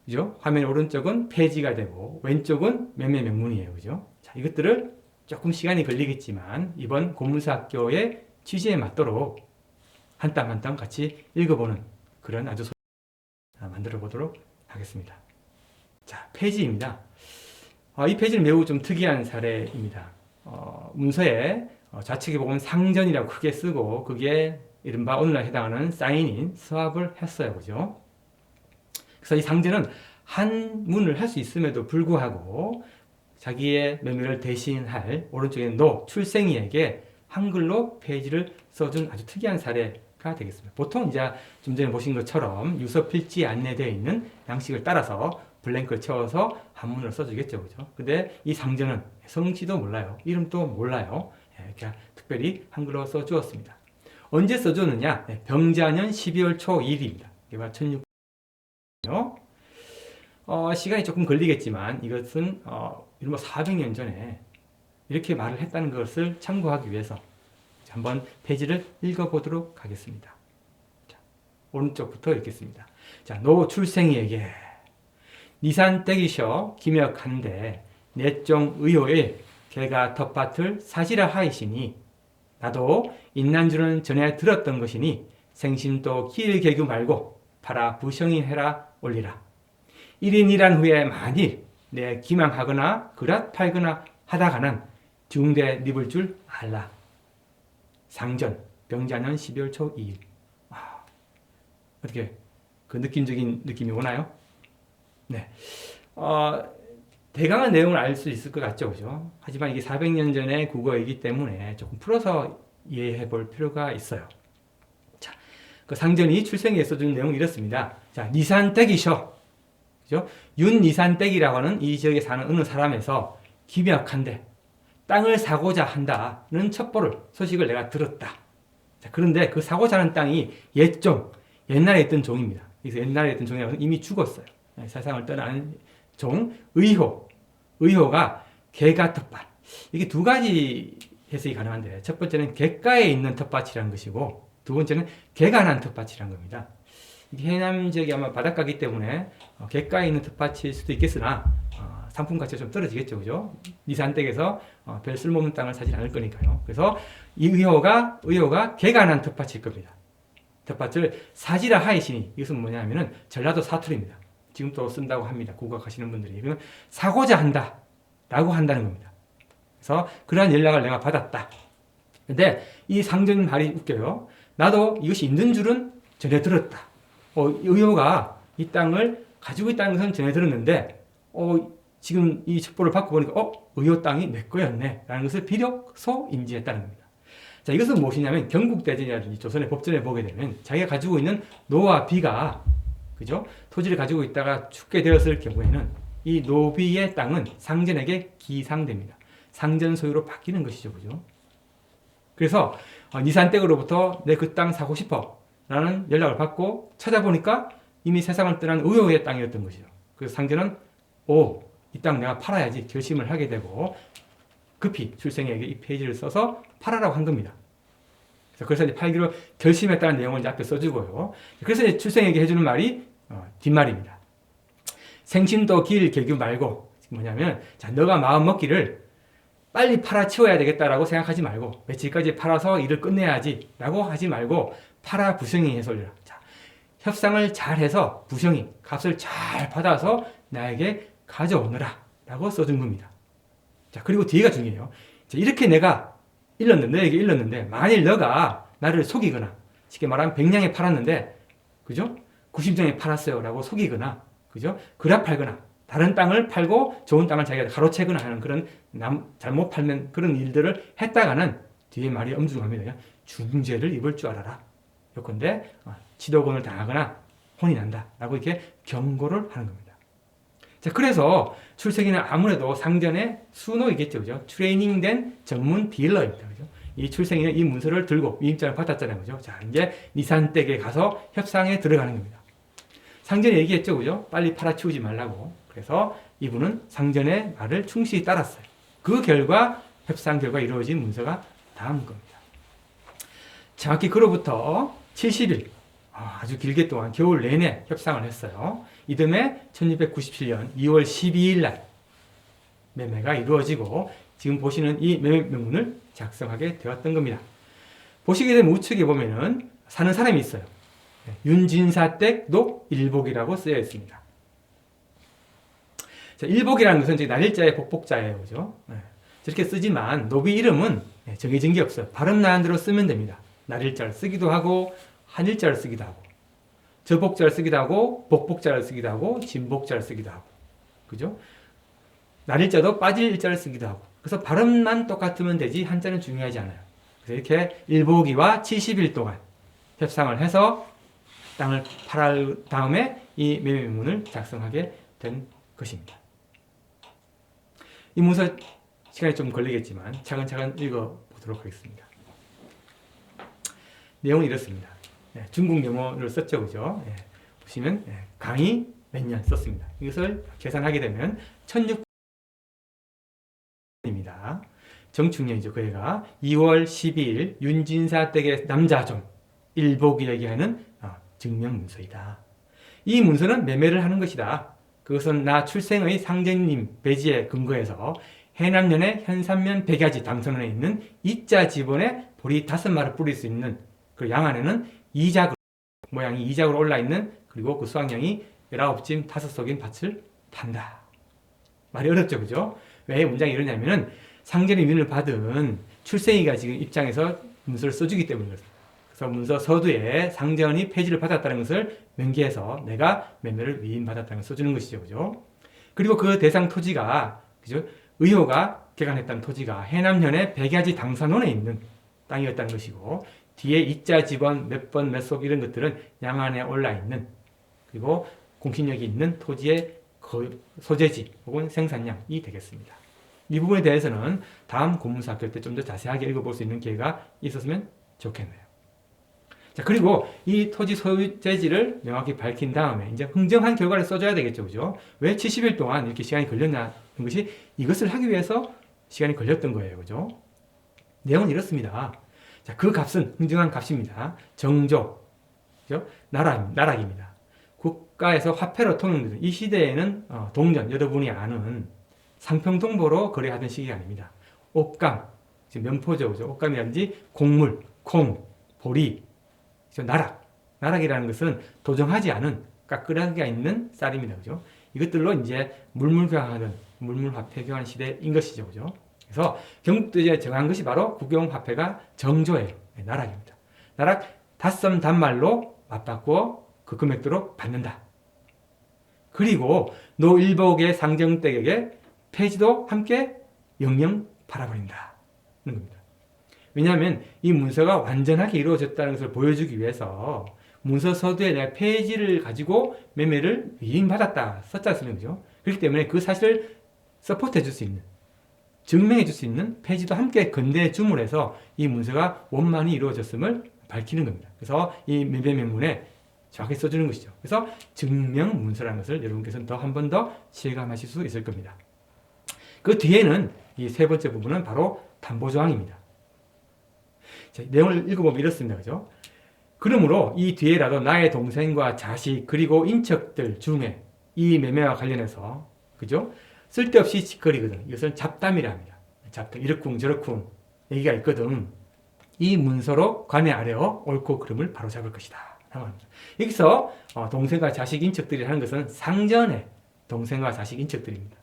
그죠? 화면 오른쪽은 페이지가 되고 왼쪽은 매매 명문이에요. 그죠? 자, 이것들을 조금 시간이 걸리겠지만 이번 고문사학교의 취지에 맞도록 한 땀 한 땀 같이 읽어보는 그런 아주 만들어 보도록 하겠습니다. 자, 페이지입니다. 이 페이지는 매우 좀 특이한 사례입니다. 문서에 좌측에 보면 상전이라고 크게 쓰고 그게 이른바 오늘날 해당하는 사인인 서합을 했어요. 그죠? 그래서 이 상전은 한문을 할 수 있음에도 불구하고 자기의 매매를 대신할 오른쪽에 노 출생이에게 한글로 페이지를 써준 아주 특이한 사례가 되겠습니다. 보통 이제 좀 전에 보신 것처럼 유서 필지에 안내되어 있는 양식을 따라서 블랭크를 채워서 한문으로 써주겠죠. 그죠? 근데 이 상전은 성씨도 몰라요. 이름도 몰라요. 이렇게 특별히 한글로 써주었습니다. 언제 써줬느냐? 병자년 12월 초 2일입니다. 이게 1600년이요. 시간이 조금 걸리겠지만 이것은 이른바 400년 전에 이렇게 말을 했다는 것을 참고하기 위해서 한번 페이지를 읽어보도록 하겠습니다. 자, 오른쪽부터 읽겠습니다. 자, 노 출생이에게 니산댁이셔 기명한데 내종 의호에 개가 텃밭을 사지라 하이시니 나도 있난 줄은 전에 들었던 것이니 생심도 기일개규 말고 팔아 부성이 해라 올리라. 1인 1한 후에 만일 내 기망하거나 그랏 팔거나 하다가는 중대 닙을 줄 알라. 상전 병자년 12월 초 2일. 어떻게 그 느낌적인 느낌이 오나요? 네. 대강한 내용을 알 수 있을 것 같죠, 그죠? 하지만 이게 400년 전의 국어이기 때문에 조금 풀어서 이해해 볼 필요가 있어요. 자, 그 상전이 출생에 써준 내용이 이렇습니다. 자, 니산댁이셔. 그죠? 윤니산댁이라고 하는 이 지역에 사는 어느 사람에서 기명한데 땅을 사고자 한다는 첩보를 소식을 내가 들었다. 자, 그런데 그 사고자 하는 땅이 옛종, 옛날에 있던 종입니다. 그래서 옛날에 있던 종이라고 해서 이미 죽었어요. 세상을 떠나는 종, 의호가 개가 텃밭. 이게 두 가지 해석이 가능한데 첫 번째는 갯가에 있는 텃밭이라는 것이고 두 번째는 개가 난 텃밭이라는 겁니다. 해남 지역이 아마 바닷가이기 때문에 갯가에 있는 텃밭일 수도 있겠으나 상품 가치가 좀 떨어지겠죠, 그죠? 니산댁에서 별 쓸모없는 땅을 사지 않을 거니까요. 그래서 이 의호가 개가 난 텃밭일 겁니다. 텃밭을 사지라 하이시니 이것은 뭐냐면은 전라도 사투리입니다. 지금 또 쓴다고 합니다. 국어 가시는 분들이. 이건 사고자 한다 라고 한다는 겁니다. 그래서 그러한 연락을 내가 받았다. 근데 이 상전 말이 웃겨요. 나도 이것이 있는 줄은 전해 들었다. 의호가 이 땅을 가지고 있다는 것은 전해 들었는데 지금 이 첩보를 받고 보니까 의호 땅이 내 거였네 라는 것을 비로소 인지했다는 겁니다. 자, 이것은 무엇이냐면 경국대전이라든지 조선의 법전에 보게 되면 자기가 가지고 있는 노와 비가 그죠? 토지를 가지고 있다가 죽게 되었을 경우에는 이 노비의 땅은 상전에게 기상됩니다. 상전 소유로 바뀌는 것이죠. 그죠? 그래서 니산댁으로부터 내 그 땅 사고 싶어 라는 연락을 받고 찾아보니까 이미 세상을 떠난 의호의 땅이었던 것이죠. 그래서 상전은 이 땅 내가 팔아야지 결심을 하게 되고 급히 출생에게 이 페이지를 써서 팔아라고 한 겁니다. 그래서 이제 팔기로 결심했다는 내용을 이제 앞에 써주고요. 그래서 이제 출생에게 해주는 말이 뒷말입니다. 생신도 길 개규 말고 뭐냐면 자, 너가 마음 먹기를 빨리 팔아치워야 되겠다라고 생각하지 말고 며칠까지 팔아서 일을 끝내야지 라고 하지 말고 팔아 부성이 해서 올려라. 자, 협상을 잘해서 부성이 값을 잘 받아서 나에게 가져오너라 라고 써준 겁니다. 자, 그리고 뒤가 중요해요. 자, 이렇게 내가 너에게 일렀는데 만일 너가 나를 속이거나 쉽게 말하면 100냥에 팔았는데 그죠? 90냥에 팔았어요 라고 속이거나 그죠? 그라 팔거나 다른 땅을 팔고 좋은 땅을 자기가 가로채거나 하는 그런 잘못 팔면 그런 일들을 했다가는 뒤에 말이 엄중합니다. 중죄를 입을 줄 알아라. 요건데 치도곤을 당하거나 혼이 난다 라고 이렇게 경고를 하는 겁니다. 자, 그래서 출생이는 아무래도 상전의 수노이겠죠. 그죠? 트레이닝된 전문 딜러입니다. 그죠? 이 출생이는 이 문서를 들고 위임장을 받았잖아요. 그죠? 자, 이제 니산댁에 가서 협상에 들어가는 겁니다. 상전이 얘기했죠, 그죠? 빨리 팔아치우지 말라고. 그래서 이분은 상전의 말을 충실히 따랐어요. 그 결과 협상 결과 이루어진 문서가 다음 겁니다. 정확히 그로부터 70일, 아주 길게 동안 겨울 내내 협상을 했어요. 이듬해 1697년 2월 12일 날 매매가 이루어지고 지금 보시는 이 매매 명문을 작성하게 되었던 겁니다. 보시게 되면 우측에 보면은 사는 사람이 있어요. 윤진사댁 일복이라고 쓰여 있습니다. 자, 일복이라는 것은 날일자의 복복자예요. 그죠? 저렇게 쓰지만 노비 이름은 정해진 게 없어요. 발음 나는 대로 쓰면 됩니다. 날일자를 쓰기도 하고 한일자를 쓰기도 하고 저복자를 쓰기도 하고 복복자를 쓰기도 하고 진복자를 쓰기도 하고 그죠? 날일자도 빠질 일자를 쓰기도 하고 그래서 발음만 똑같으면 되지 한자는 중요하지 않아요. 그래서 이렇게 일복이와 70일 동안 협상을 해서 땅을 팔을 다음에 이 매매문을 작성하게 된 것입니다. 이 문서 시간이 좀 걸리겠지만 차근차근 읽어보도록 하겠습니다. 내용은 이렇습니다. 중국 영어를 썼죠, 그죠? 보시면 강의 몇 년 썼습니다. 이것을 계산하게 되면 1600년입니다. 정축년이죠. 그 해가 2월 12일 윤진사 댁의 남자종 일복이 얘기하는 증명문서이다. 이 문서는 매매를 하는 것이다. 그것은 나 출생의 상전님 배지에 근거해서 해남년에 현산면 백야지 당선원에 있는 이자 지번에 보리 5마를 뿌릴 수 있는 그 양 안에는 이작으로 모양이 이작으로 올라있는 그리고 그 수확량이 19찜 5속인 밭을 판다. 말이 어렵죠, 그죠? 왜 문장이 이러냐면은 상전의 윤을 받은 출생이가 지금 입장에서 문서를 써주기 때문인 것입니다. 그래서 문서 서두에 상전이 폐지를 받았다는 것을 명기해서 내가 매매를 위임받았다는 것을 써주는 것이죠, 그죠? 그리고 그 대상 토지가 그죠? 의호가 개간했다는 토지가 해남현의 백야지 당산원에 있는 땅이었다는 것이고 뒤에 이자 지번 몇 번 몇 속 이런 것들은 양안에 올라있는 그리고 공신력이 있는 토지의 소재지 혹은 생산량이 되겠습니다. 이 부분에 대해서는 다음 공문서 학교 때 좀 더 자세하게 읽어볼 수 있는 기회가 있었으면 좋겠네요. 자, 그리고 이 토지 소유재지를 명확히 밝힌 다음에 이제 흥정한 결과를 써줘야 되겠죠, 그죠? 왜 70일 동안 이렇게 시간이 걸렸냐는 것이 이것을 하기 위해서 시간이 걸렸던 거예요, 그죠? 내용은 이렇습니다. 자, 그 값은 흥정한 값입니다. 정조, 그죠? 나락입니다. 국가에서 화폐로 통용되는 이 시대에는 동전, 여러분이 아는 상평동보로 거래하던 시기가 아닙니다. 옷감, 지금 면포죠, 그죠? 옷감이라든지 곡물, 콩, 보리, 나락이라는 것은 도정하지 않은 까끌하기가 있는 쌀입니다, 그죠? 이것들로 이제 물물교환하는 물물화폐 교환 시대인 것이죠, 그죠? 그래서 경국도지에 정한 것이 바로 국영화폐가 정조예요. 나락입니다. 나락 5섬 단말로 맞바꾸어 그 금액대로 받는다. 그리고 노일복의 상정댁에게 폐지도 함께 영영 팔아버린다. 는 겁니다. 왜냐하면 이 문서가 완전하게 이루어졌다는 것을 보여주기 위해서 문서 서두에 내가 폐지를 가지고 매매를 위임받았다 썼지 않습니까? 그렇기 때문에 그 사실을 서포트해 줄 수 있는 증명해 줄 수 있는 폐지도 함께 건네해 줌으로 해서 이 문서가 원만히 이루어졌음을 밝히는 겁니다. 그래서 이 매매 명문에 정확히 써주는 것이죠. 그래서 증명 문서라는 것을 여러분께서는 더 한 번 더 실감하실 수 있을 겁니다. 그 뒤에는 이 세 번째 부분은 바로 담보조항입니다. 자, 내용을 읽어보면 이렇습니다. 그죠? 그러므로 이 뒤에라도 나의 동생과 자식 그리고 인척들 중에 이 매매와 관련해서 그죠? 쓸데없이 짓거리거든. 이것은 잡담이라 합니다. 잡담, 이러쿵 저러쿵 얘기가 있거든. 이 문서로 관에 아래어 옳고 그름을 바로잡을 것이다. 여기서 동생과 자식 인척들이 하는 것은 상전의 동생과 자식 인척들입니다.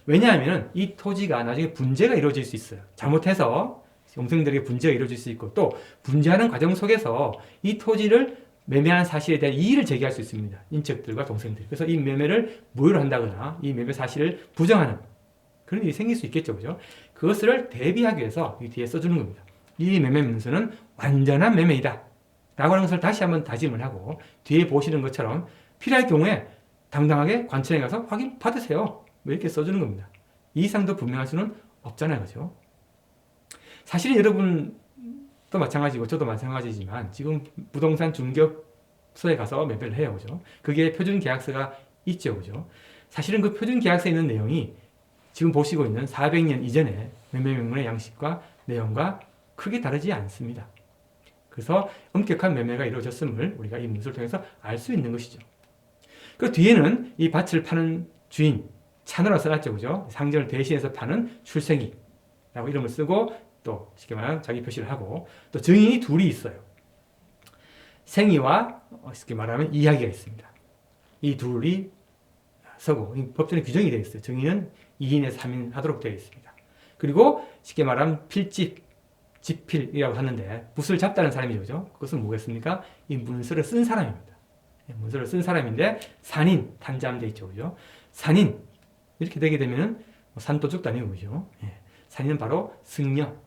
왜냐하면 이 토지가 나중에 분재가 이루어질 수 있어요. 잘못해서 동생들에게 분재가 이루어질 수 있고 또 분재하는 과정 속에서 이 토지를 매매한 사실에 대한 이의를 제기할 수 있습니다. 인척들과 동생들. 그래서 이 매매를 무효로 한다거나 이 매매 사실을 부정하는 그런 일이 생길 수 있겠죠. 그죠? 그것을 대비하기 위해서 이 뒤에 써주는 겁니다. 이 매매 문서는 완전한 매매이다. 라고 하는 것을 다시 한번 다짐을 하고 뒤에 보시는 것처럼 필요할 경우에 당당하게 관청에 가서 확인 받으세요. 이렇게 써주는 겁니다. 이 이상도 분명할 수는 없잖아요. 그죠? 사실은 여러분도 마찬가지고 저도 마찬가지지만 지금 부동산 중개업 소에 가서 매매를 해요. 그죠? 그게 표준 계약서가 있죠. 그죠? 사실은 그 표준 계약서에 있는 내용이 지금 보시고 있는 400년 이전의 매매명문의 양식과 내용과 크게 다르지 않습니다. 그래서 엄격한 매매가 이루어졌음을 우리가 이 문서를 통해서 알 수 있는 것이죠. 그 뒤에는 이 밭을 파는 주인, 찬으로 써놨죠. 그죠? 상전을 대신해서 파는 출생이라고 이름을 쓰고 또 쉽게 말하면 자기 표시를 하고 또 증인이 둘이 있어요. 생이와 쉽게 말하면 이야기가 있습니다. 이 둘이 서고 법전에 규정이 되어 있어요. 증인은 2인에서 3인 하도록 되어 있습니다. 그리고 쉽게 말하면 필집, 집필이라고 하는데 붓을 잡다는 사람이죠. 그죠? 그것은 뭐겠습니까? 이 문서를 쓴 사람입니다. 문서를 쓴 사람인데 산인, 탄자함되어 있죠. 그죠? 산인 이렇게 되게 되면은 산도죽도 아니고 그죠? 산인은 바로 승려입니다.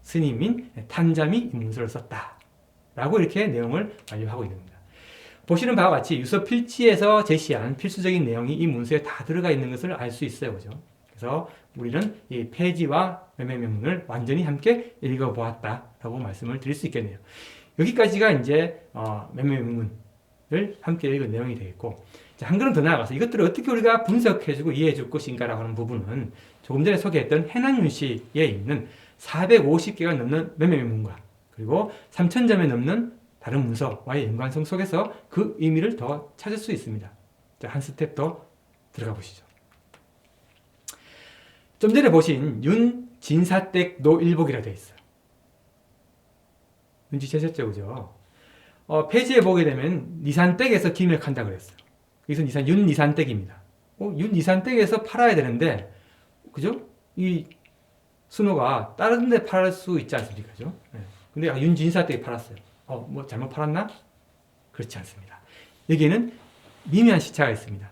스님인 탄잠이 이 문서를 썼다. 라고 이렇게 내용을 완료하고 있는 겁니다. 보시는 바와 같이 유서 필지에서 제시한 필수적인 내용이 이 문서에 다 들어가 있는 것을 알 수 있어요. 그죠? 그래서 우리는 이 폐지와 매매명문을 완전히 함께 읽어보았다라고 말씀을 드릴 수 있겠네요. 여기까지가 이제 매매명문을 함께 읽은 내용이 되겠고, 한 걸음 더 나아가서 이것들을 어떻게 우리가 분석해주고 이해해줄 것인가라고 하는 부분은 조금 전에 소개했던 해난윤시에 있는 450개가 넘는 매매명문과 그리고 3,000점에 넘는 다른 문서와의 연관성 속에서 그 의미를 더 찾을 수 있습니다. 자, 한 스텝 더 들어가 보시죠. 좀 전에 보신 윤진사댁 노일복이라 되어 있어요. 눈치채셨죠? 그죠? 페이지에 보게 되면 니산댁에서 기획한다 그랬어요. 여기서 윤니산댁입니다. 윤니산댁에서 팔아야 되는데, 그죠? 이 순호가 다른 데 팔 수 있지 않습니까? 그죠? 근데 윤진사댁에 팔았어요. 뭐 잘못 팔았나? 그렇지 않습니다. 여기에는 미묘한 시차가 있습니다.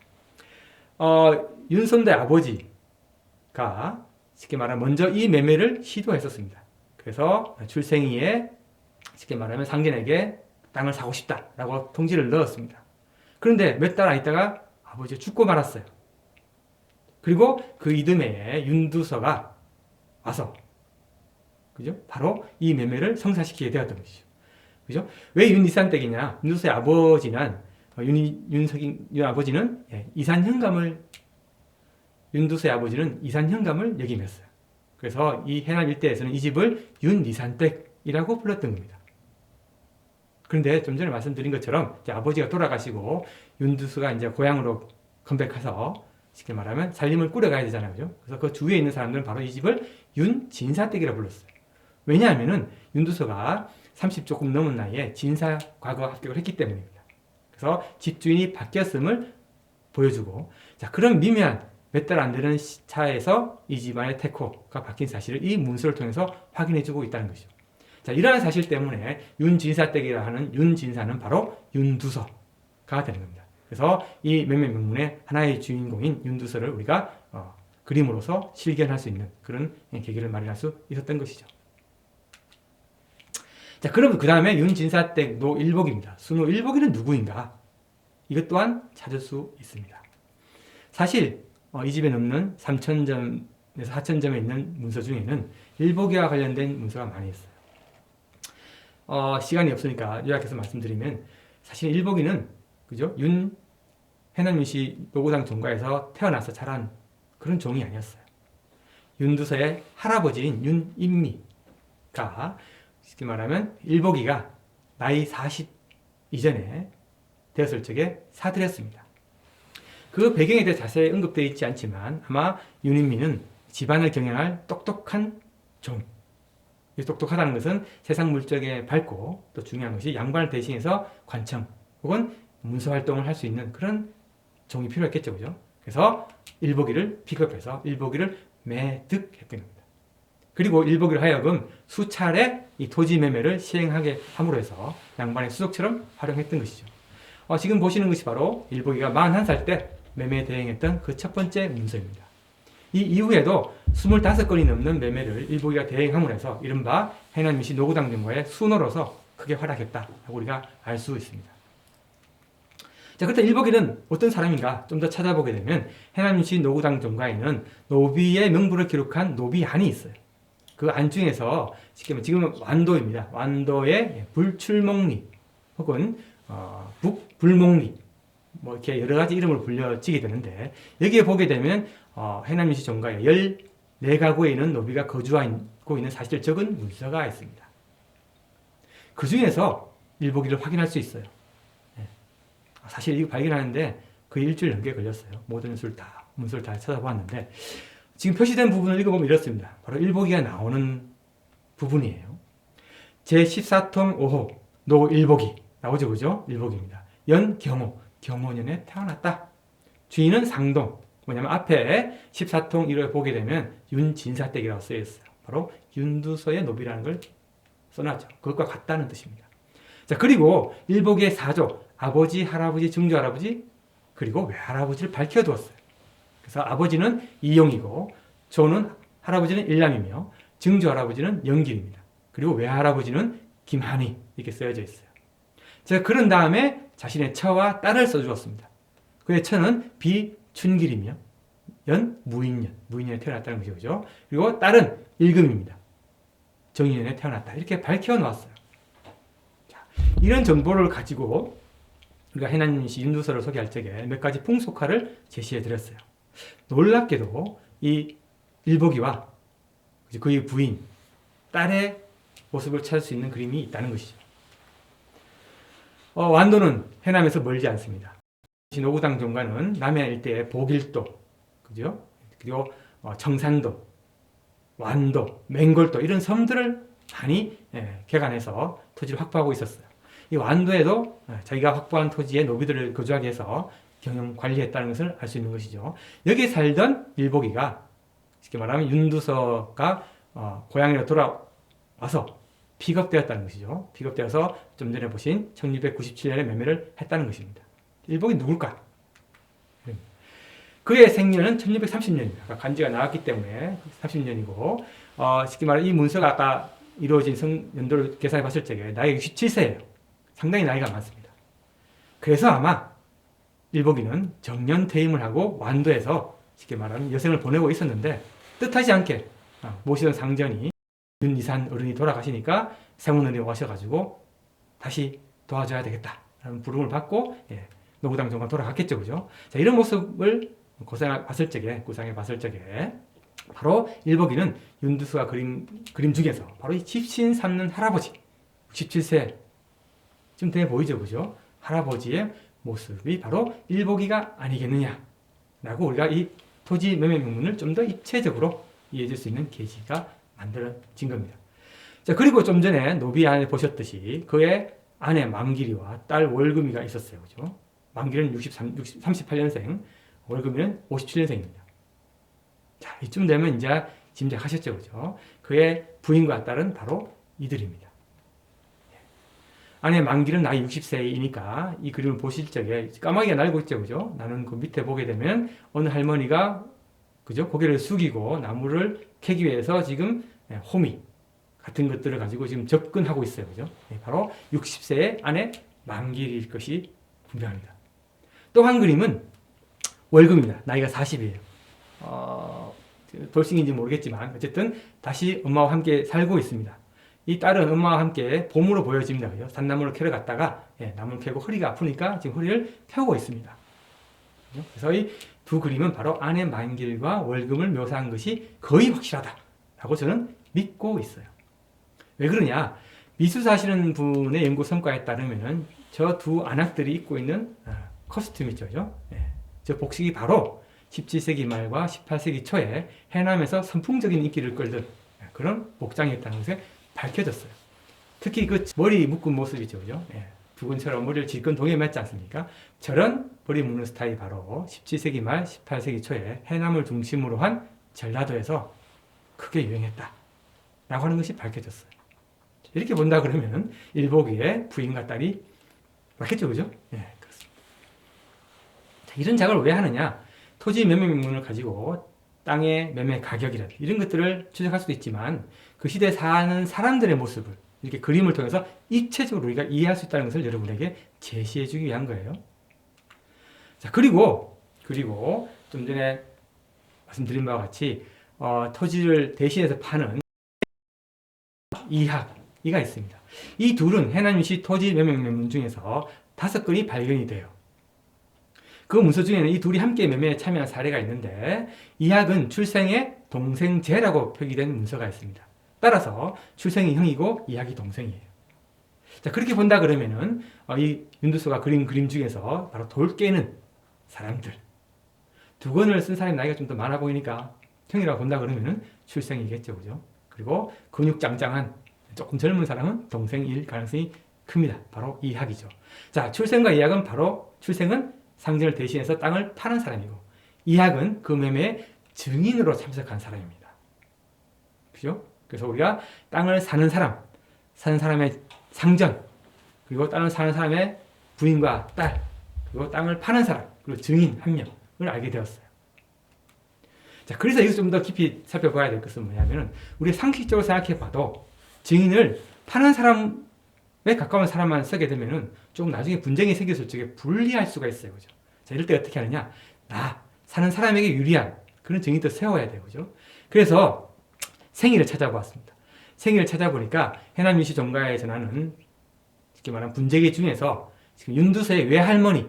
윤선대 아버지가 쉽게 말하면 먼저 이 매매를 시도했었습니다. 그래서 출생이에 쉽게 말하면 상견에게 땅을 사고 싶다라고 통지를 넣었습니다. 그런데 몇 달 안 있다가 아버지가 죽고 말았어요. 그리고 그 이듬해에 윤두서가 와서 그죠? 바로 이 매매를 성사시키게 되었던 것이죠. 그죠? 왜 윤이산댁이냐? 윤두서의 아버지는 윤석인 아버지는 윤두서의 아버지는 이산현감을 역임했어요. 그래서 이 해남 일대에서는 이 집을 윤이산댁이라고 불렀던 겁니다. 그런데 좀 전에 말씀드린 것처럼 이제 아버지가 돌아가시고 윤두서가 이제 고향으로 컴백해서 쉽게 말하면 살림을 꾸려가야 되잖아요. 그죠? 그래서 그 주위에 있는 사람들은 바로 이 집을 윤진사댁이라고 불렀어요. 왜냐하면은 윤두서가 30 조금 넘은 나이에 진사 과거 합격을 했기 때문입니다. 그래서 집주인이 바뀌었음을 보여주고, 자, 그런 미묘한 몇 달 안 되는 차에서 이 집안의 태코가 바뀐 사실을 이 문서를 통해서 확인해주고 있다는 것이죠. 자, 이러한 사실 때문에 윤진사댁이라 하는 윤진사는 바로 윤두서가 되는 겁니다. 그래서 이 매매명문의 하나의 주인공인 윤두서를 우리가 그림으로서 실견할 수 있는 그런 계기를 마련할 수 있었던 것이죠. 자, 그럼 그 다음에 윤진사댁 노일복입니다. 수노일복이는 누구인가? 이것 또한 찾을 수 있습니다. 사실 이 집에 넘는 3,000점에서 4,000점에 있는 문서 중에는 일복이와 관련된 문서가 많이 있어요. 시간이 없으니까 요약해서 말씀드리면 사실 일복이는 그죠? 해남윤씨 노고당 종가에서 태어나서 자란 그런 종이 아니었어요. 윤두서의 할아버지인 윤인미가 쉽게 말하면 일복이가 나이 40 이전에 되었을 적에 사들였습니다. 그 배경에 대해 자세히 언급되어 있지 않지만 아마 윤인미는 집안을 경영할 똑똑한 종. 이 똑똑하다는 것은 세상 물정에 밝고 또 중요한 것이 양반을 대신해서 관청 혹은 문서 활동을 할 수 있는 그런 종이 필요했겠죠. 그죠? 그래서 일복이를 픽업해서 일복이를 매득했던 겁니다. 그리고 일복이로 하여금 수차례 이 토지 매매를 시행하게 함으로 해서 양반의 수족처럼 활용했던 것이죠. 지금 보시는 것이 바로 일복이가 41살 때 매매에 대행했던 그 첫 번째 문서입니다. 이 이후에도 25건이 넘는 매매를 일복이가 대행함으로 해서 이른바 해남윤씨 노고당 정과의 수노로서 크게 활약했다라고 우리가 알 수 있습니다. 자, 그렇다면 일복이는 어떤 사람인가 좀 더 찾아보게 되면 해남윤씨 노고당 정과에는 노비의 명부를 기록한 노비안이 있어요. 그 안 중에서 쉽게 말하면 지금은 완도입니다. 완도의 불출목리 혹은 북불목리 뭐 이렇게 여러 가지 이름으로 불려지게 되는데 여기에 보게 되면 해남유시 종가에 14가구에 노비가 거주하고 있는 사실 적은 문서가 있습니다. 그 중에서 일보기를 확인할 수 있어요. 사실 이거 발견하는데 거의 일주일 넘게 걸렸어요. 모든 문서를 다 찾아보았는데 지금 표시된 부분을 읽어보면 이렇습니다. 바로 일보기가 나오는 부분이에요. 제14통 5호 노 일보기 나오죠, 그죠? 일보기입니다. 연 경호, 경호년에 태어났다. 주인은 상동. 뭐냐면 앞에 14통 1호에 보게 되면 윤진사댁이라고 쓰여 있어요. 바로 윤두서의 노비라는 걸 써놨죠. 그것과 같다는 뜻입니다. 자, 그리고 일보기의 사조, 아버지, 할아버지, 증조할아버지, 그리고 외할아버지를 밝혀두었어요. 그래서 아버지는 이용이고, 조는 할아버지는 일남이며, 증조할아버지는 영길입니다. 그리고 외할아버지는 김한희, 이렇게 쓰여져 있어요. 자, 그런 다음에 자신의 처와 딸을 써주었습니다. 그의 처는 비춘길이며, 무인년에 태어났다는 것이죠. 그리고 딸은 일금입니다. 정인년에 태어났다. 이렇게 밝혀놓았어요. 자, 이런 정보를 가지고 우리가 해남시 윤두서를 소개할 적에 몇 가지 풍속화를 제시해 드렸어요. 놀랍게도 이 일보기와 그의 부인, 딸의 모습을 찾을 수 있는 그림이 있다는 것이죠. 완도는 해남에서 멀지 않습니다. 노구당 종가는 남해 일대의 보길도, 그죠? 그리고 청산도, 완도, 맹골도 이런 섬들을 많이 개간해서 토지를 확보하고 있었어요. 이 완도에도 자기가 확보한 토지에 노비들을 거주하게 해서 경영 관리했다는 것을 알 수 있는 것이죠. 여기에 살던 일보기가 쉽게 말하면 윤두서가 고향으로 돌아와서 픽업되었다는 것이죠. 픽업되어서 좀 전에 보신 1697년에 매매를 했다는 것입니다. 일복이 누굴까? 그의 생년은 1630년입니다. 간지가 나왔기 때문에 30년이고 쉽게 말하면 이 문서가 아까 이루어진 연도를 계산해 봤을 적에 나이가 67세예요. 상당히 나이가 많습니다. 그래서 아마 일복이는 정년 퇴임을 하고 완도에서 쉽게 말하면 여생을 보내고 있었는데 뜻하지 않게 모시던 상전이 윤이산 어른이 돌아가시니까 세문어른이 오셔가지고 다시 도와줘야 되겠다라는 부름을 받고 노구당 종가 돌아갔겠죠, 그죠? 자, 이런 모습을 구상해 봤을 적에 바로 일복이는 윤두수가 그림 중에서 바로 이 집신 삼는 할아버지 67세쯤 돼 보이죠, 그죠? 할아버지의 모습이 바로 일복이가 아니겠느냐라고 우리가 이 토지 매매 명문을 좀 더 입체적으로 이해해줄 수 있는 계기가 만들어진 겁니다. 자, 그리고 좀 전에 노비 안에 보셨듯이 그의 아내 망길이와 딸 월금이가 있었어요, 그죠? 망길은 38년생, 월금이는 57년생입니다. 자, 이쯤 되면 이제 짐작하셨죠, 그죠? 그의 부인과 딸은 바로 이들입니다. 아내 망길은 나이 60세이니까 이 그림을 보실 적에 까마귀가 날고 있죠, 그죠? 나는 그 밑에 보게 되면 어느 할머니가 그죠? 고개를 숙이고 나무를 캐기 위해서 지금 호미 같은 것들을 가지고 지금 접근하고 있어요, 그죠? 바로 60세의 아내 망길일 것이 분명합니다. 또 한 그림은 월금입니다. 나이가 40이에요. 돌싱인지 모르겠지만 어쨌든 다시 엄마와 함께 살고 있습니다. 이 딸은 엄마와 함께 봄으로 보여집니다. 그죠? 산나무를 캐러 갔다가 나무를 캐고 허리가 아프니까 지금 허리를 태우고 있습니다. 그래서 이 두 그림은 바로 아내 망길과 월금을 묘사한 것이 거의 확실하다라고 저는 믿고 있어요. 왜 그러냐? 미술사 하시는 분의 연구 성과에 따르면 저 두 안악들이 입고 있는 커스튬 있죠, 저 복식이 바로 17세기 말과 18세기 초에 해남에서 선풍적인 인기를 끌던 그런 복장이었다는 것에 밝혀졌어요. 특히 그 머리 묶은 모습이죠, 그죠? 두근처럼 머리를 질끈 동에 맸지 않습니까? 저런 머리 묶는 스타일이 바로 17세기 말, 18세기 초에 해남을 중심으로 한 전라도에서 크게 유행했다. 라고 하는 것이 밝혀졌어요. 이렇게 본다 그러면 일복이의 부인과 딸이 맞겠죠, 그죠? 그렇습니다. 자, 이런 작업을 왜 하느냐? 토지 매매 명문을 가지고 땅의 매매 가격이라든지 이런 것들을 추적할 수도 있지만 그 시대에 사는 사람들의 모습을 이렇게 그림을 통해서 입체적으로 우리가 이해할 수 있다는 것을 여러분에게 제시해 주기 위한 거예요. 자, 그리고 좀 전에 말씀드린 바와 같이 토지를 대신해서 파는 이학, 이가 있습니다. 이 둘은 해남 윤씨 토지 매매 명문 중에서 5건이 발견이 돼요. 그 문서 중에는 이 둘이 함께 매매에 참여한 사례가 있는데 이학은 출생의 동생제라고 표기된 문서가 있습니다. 따라서 출생이 형이고 이학이 동생이에요. 자, 그렇게 본다 그러면은 이 윤두서가 그린 그림 중에서 바로 돌 깨는 사람들 2권을 쓴 사람이 나이가 좀 더 많아 보이니까 형이라고 본다 그러면은 출생이겠죠, 그죠? 그리고 근육 짱짱한 조금 젊은 사람은 동생일 가능성이 큽니다. 바로 이학이죠. 자, 출생과 이학은 바로 출생은 상전을 대신해서 땅을 파는 사람이고 이학은 그 매매에 증인으로 참석한 사람입니다. 그죠? 그래서 우리가 땅을 사는 사람의 상전, 그리고 땅을 사는 사람의 부인과 딸, 그리고 땅을 파는 사람, 그리고 증인 1명을 알게 되었어요. 자, 그래서 이것을 좀 더 깊이 살펴봐야 될 것은 뭐냐면은, 우리 상식적으로 생각해 봐도 증인을 파는 사람에 가까운 사람만 쓰게 되면은 조금 나중에 분쟁이 생겼을 적에 불리할 수가 있어요. 그죠? 자, 이럴 때 어떻게 하느냐? 사는 사람에게 유리한 그런 증인도 세워야 돼요. 그죠? 그래서 생일을 찾아보았습니다. 생일을 찾아보니까 해남 윤씨 종가에 전하는 쉽게 말하면 분재기 중에서 지금 윤두서의 외할머니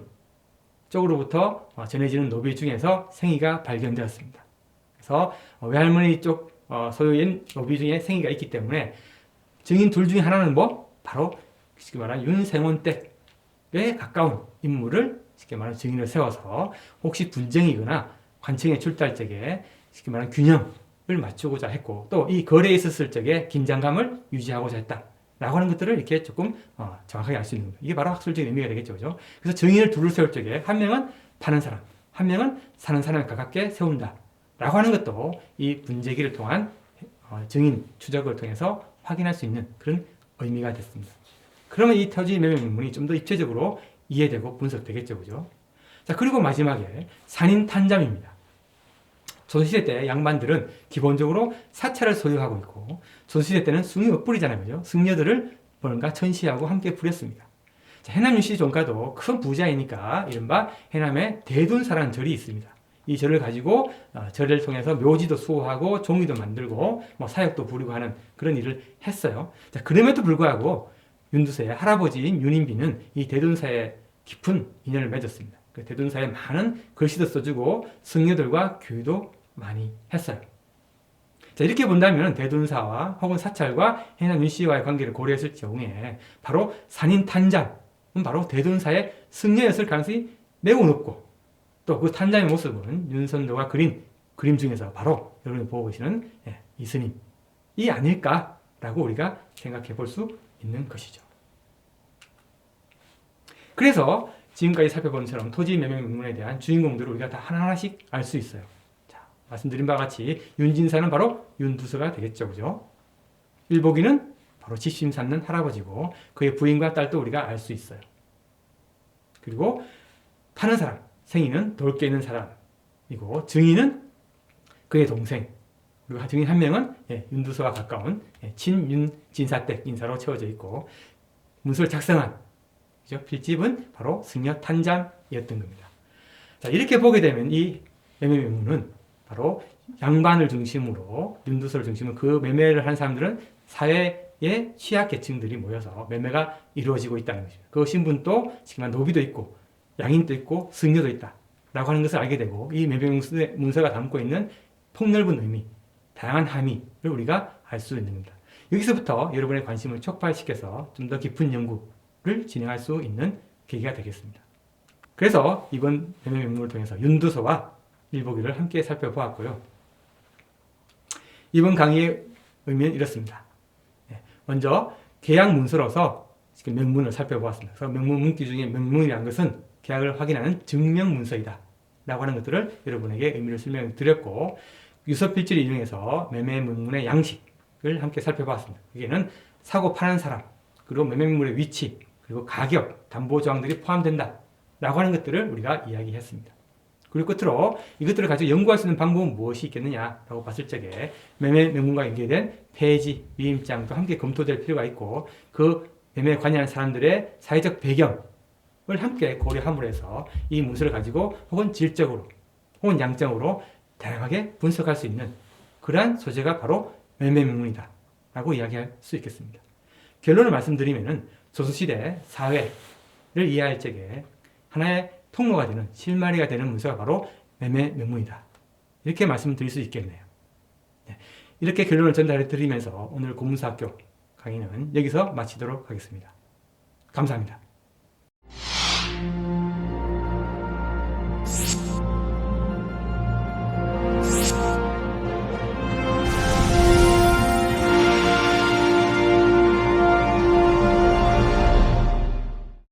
쪽으로부터 전해지는 노비 중에서 생이가 발견되었습니다. 그래서 외할머니 쪽 소유인 노비 중에 생이가 있기 때문에 증인 둘 중에 하나는 바로 쉽게 말하는 윤생원댁에 가까운 인물을 쉽게 말하는 증인을 세워서 혹시 분쟁이거나 관청에 출두할 적에 쉽게 말하는 균형을 맞추고자 했고 또 이 거래에 있었을 적에 긴장감을 유지하고자 했다. 라고 하는 것들을 이렇게 조금 정확하게 알 수 있는 거예요. 이게 바로 학술적인 의미가 되겠죠. 그죠? 그래서 증인을 둘을 세울 적에 한 명은 파는 사람, 한 명은 사는 사람에 가깝게 세운다. 라고 하는 것도 이 분재기를 통한 증인 추적을 통해서 확인할 수 있는 그런 의미가 됐습니다. 그러면 이 토지 매매 명문이 좀 더 입체적으로 이해되고 분석되겠죠. 그죠? 자, 그리고 마지막에 산인 탄잠입니다. 조선시대 때 양반들은 기본적으로 사찰을 소유하고 있고 조선시대 때는 숭이 뿌리잖아요. 그죠? 승려들을 뭔가 천시하고 함께 부렸습니다. 자, 해남 윤씨 종가도 큰 부자이니까 이른바 해남에 대둔사라는 절이 있습니다. 이 절을 가지고 절을 통해서 묘지도 수호하고 종이도 만들고 사역도 부리고 하는 그런 일을 했어요. 자, 그럼에도 불구하고 윤두서의 할아버지인 윤인비는 이 대둔사에 깊은 인연을 맺었습니다. 그 대둔사에 많은 글씨도 써주고 승려들과 교류도 많이 했어요. 자, 이렇게 본다면 대둔사와 혹은 사찰과 해남 윤씨와의 관계를 고려했을 경우에 바로 산인 탄잠은 바로 대둔사의 승려였을 가능성이 매우 높고 또 그 탄잠의 모습은 윤선도가 그린 그림 중에서 바로 여러분이 보고 계시는 이스님이 아닐까라고 우리가 생각해 볼 수 있는 것이죠. 그래서 지금까지 살펴본 것처럼 토지 매매 명문에 대한 주인공들을 우리가 다 하나하나씩 알 수 있어요. 자, 말씀드린 바와 같이 윤진사는 바로 윤두서가 되겠죠. 그죠? 일복이는 바로 집심 삼는 할아버지고 그의 부인과 딸도 우리가 알 수 있어요. 그리고 파는 사람, 생인은 돌 깨는 사람이고 증인은 그의 동생 그리고 증인 한 명은 윤두서와 가까운 친윤진사댁 인사로 채워져 있고 문서를 작성한 필집은 바로 승려 탄잠이었던 겁니다. 자, 이렇게 보게 되면 이 매매 명문은 바로 양반을 중심으로 윤두서를 중심으로 그 매매를 한 사람들은 사회의 취약계층들이 모여서 매매가 이루어지고 있다는 것입니다. 그 신분도 지금 노비도 있고 양인도 있고 승려도 있다 라고 하는 것을 알게 되고 이 매매 문서가 담고 있는 폭넓은 의미, 다양한 함의를 우리가 알 수 있는 겁니다. 여기서부터 여러분의 관심을 촉발시켜서 좀 더 깊은 연구를 진행할 수 있는 계기가 되겠습니다. 그래서 이번 매매 명문을 통해서 윤두서와 일복이를 함께 살펴보았고요. 이번 강의의 의미는 이렇습니다. 먼저 계약 문서로서 지금 명문을 살펴보았습니다. 그래서 명문 문기 중에 명문이라는 것은 계약을 확인하는 증명 문서이다 라고 하는 것들을 여러분에게 의미를 설명드렸고 유서필지를 이용해서 매매 명문의 양식을 함께 살펴봤습니다. 여기에는 사고 파는 사람 그리고 매매 명문의 위치 그리고 가격, 담보 조항들이 포함된다 라고 하는 것들을 우리가 이야기했습니다. 그리고 끝으로 이것들을 가지고 연구할 수 있는 방법은 무엇이 있겠느냐라고 봤을 적에 매매 명문과 연계된 폐지, 위임장도 함께 검토될 필요가 있고 그 매매에 관여하는 사람들의 사회적 배경을 함께 고려함으로 해서 이 문서를 가지고 혹은 질적으로 혹은 양적으로 다양하게 분석할 수 있는 그러한 소재가 바로 매매 명문이다 라고 이야기할 수 있겠습니다. 결론을 말씀드리면은 조선시대 사회를 이해할 적에 하나의 통로가 되는 실마리가 되는 문서가 바로 매매 명문이다. 이렇게 말씀드릴 수 있겠네요. 네. 이렇게 결론을 전달해 드리면서 오늘 고문사학교 강의는 여기서 마치도록 하겠습니다. 감사합니다.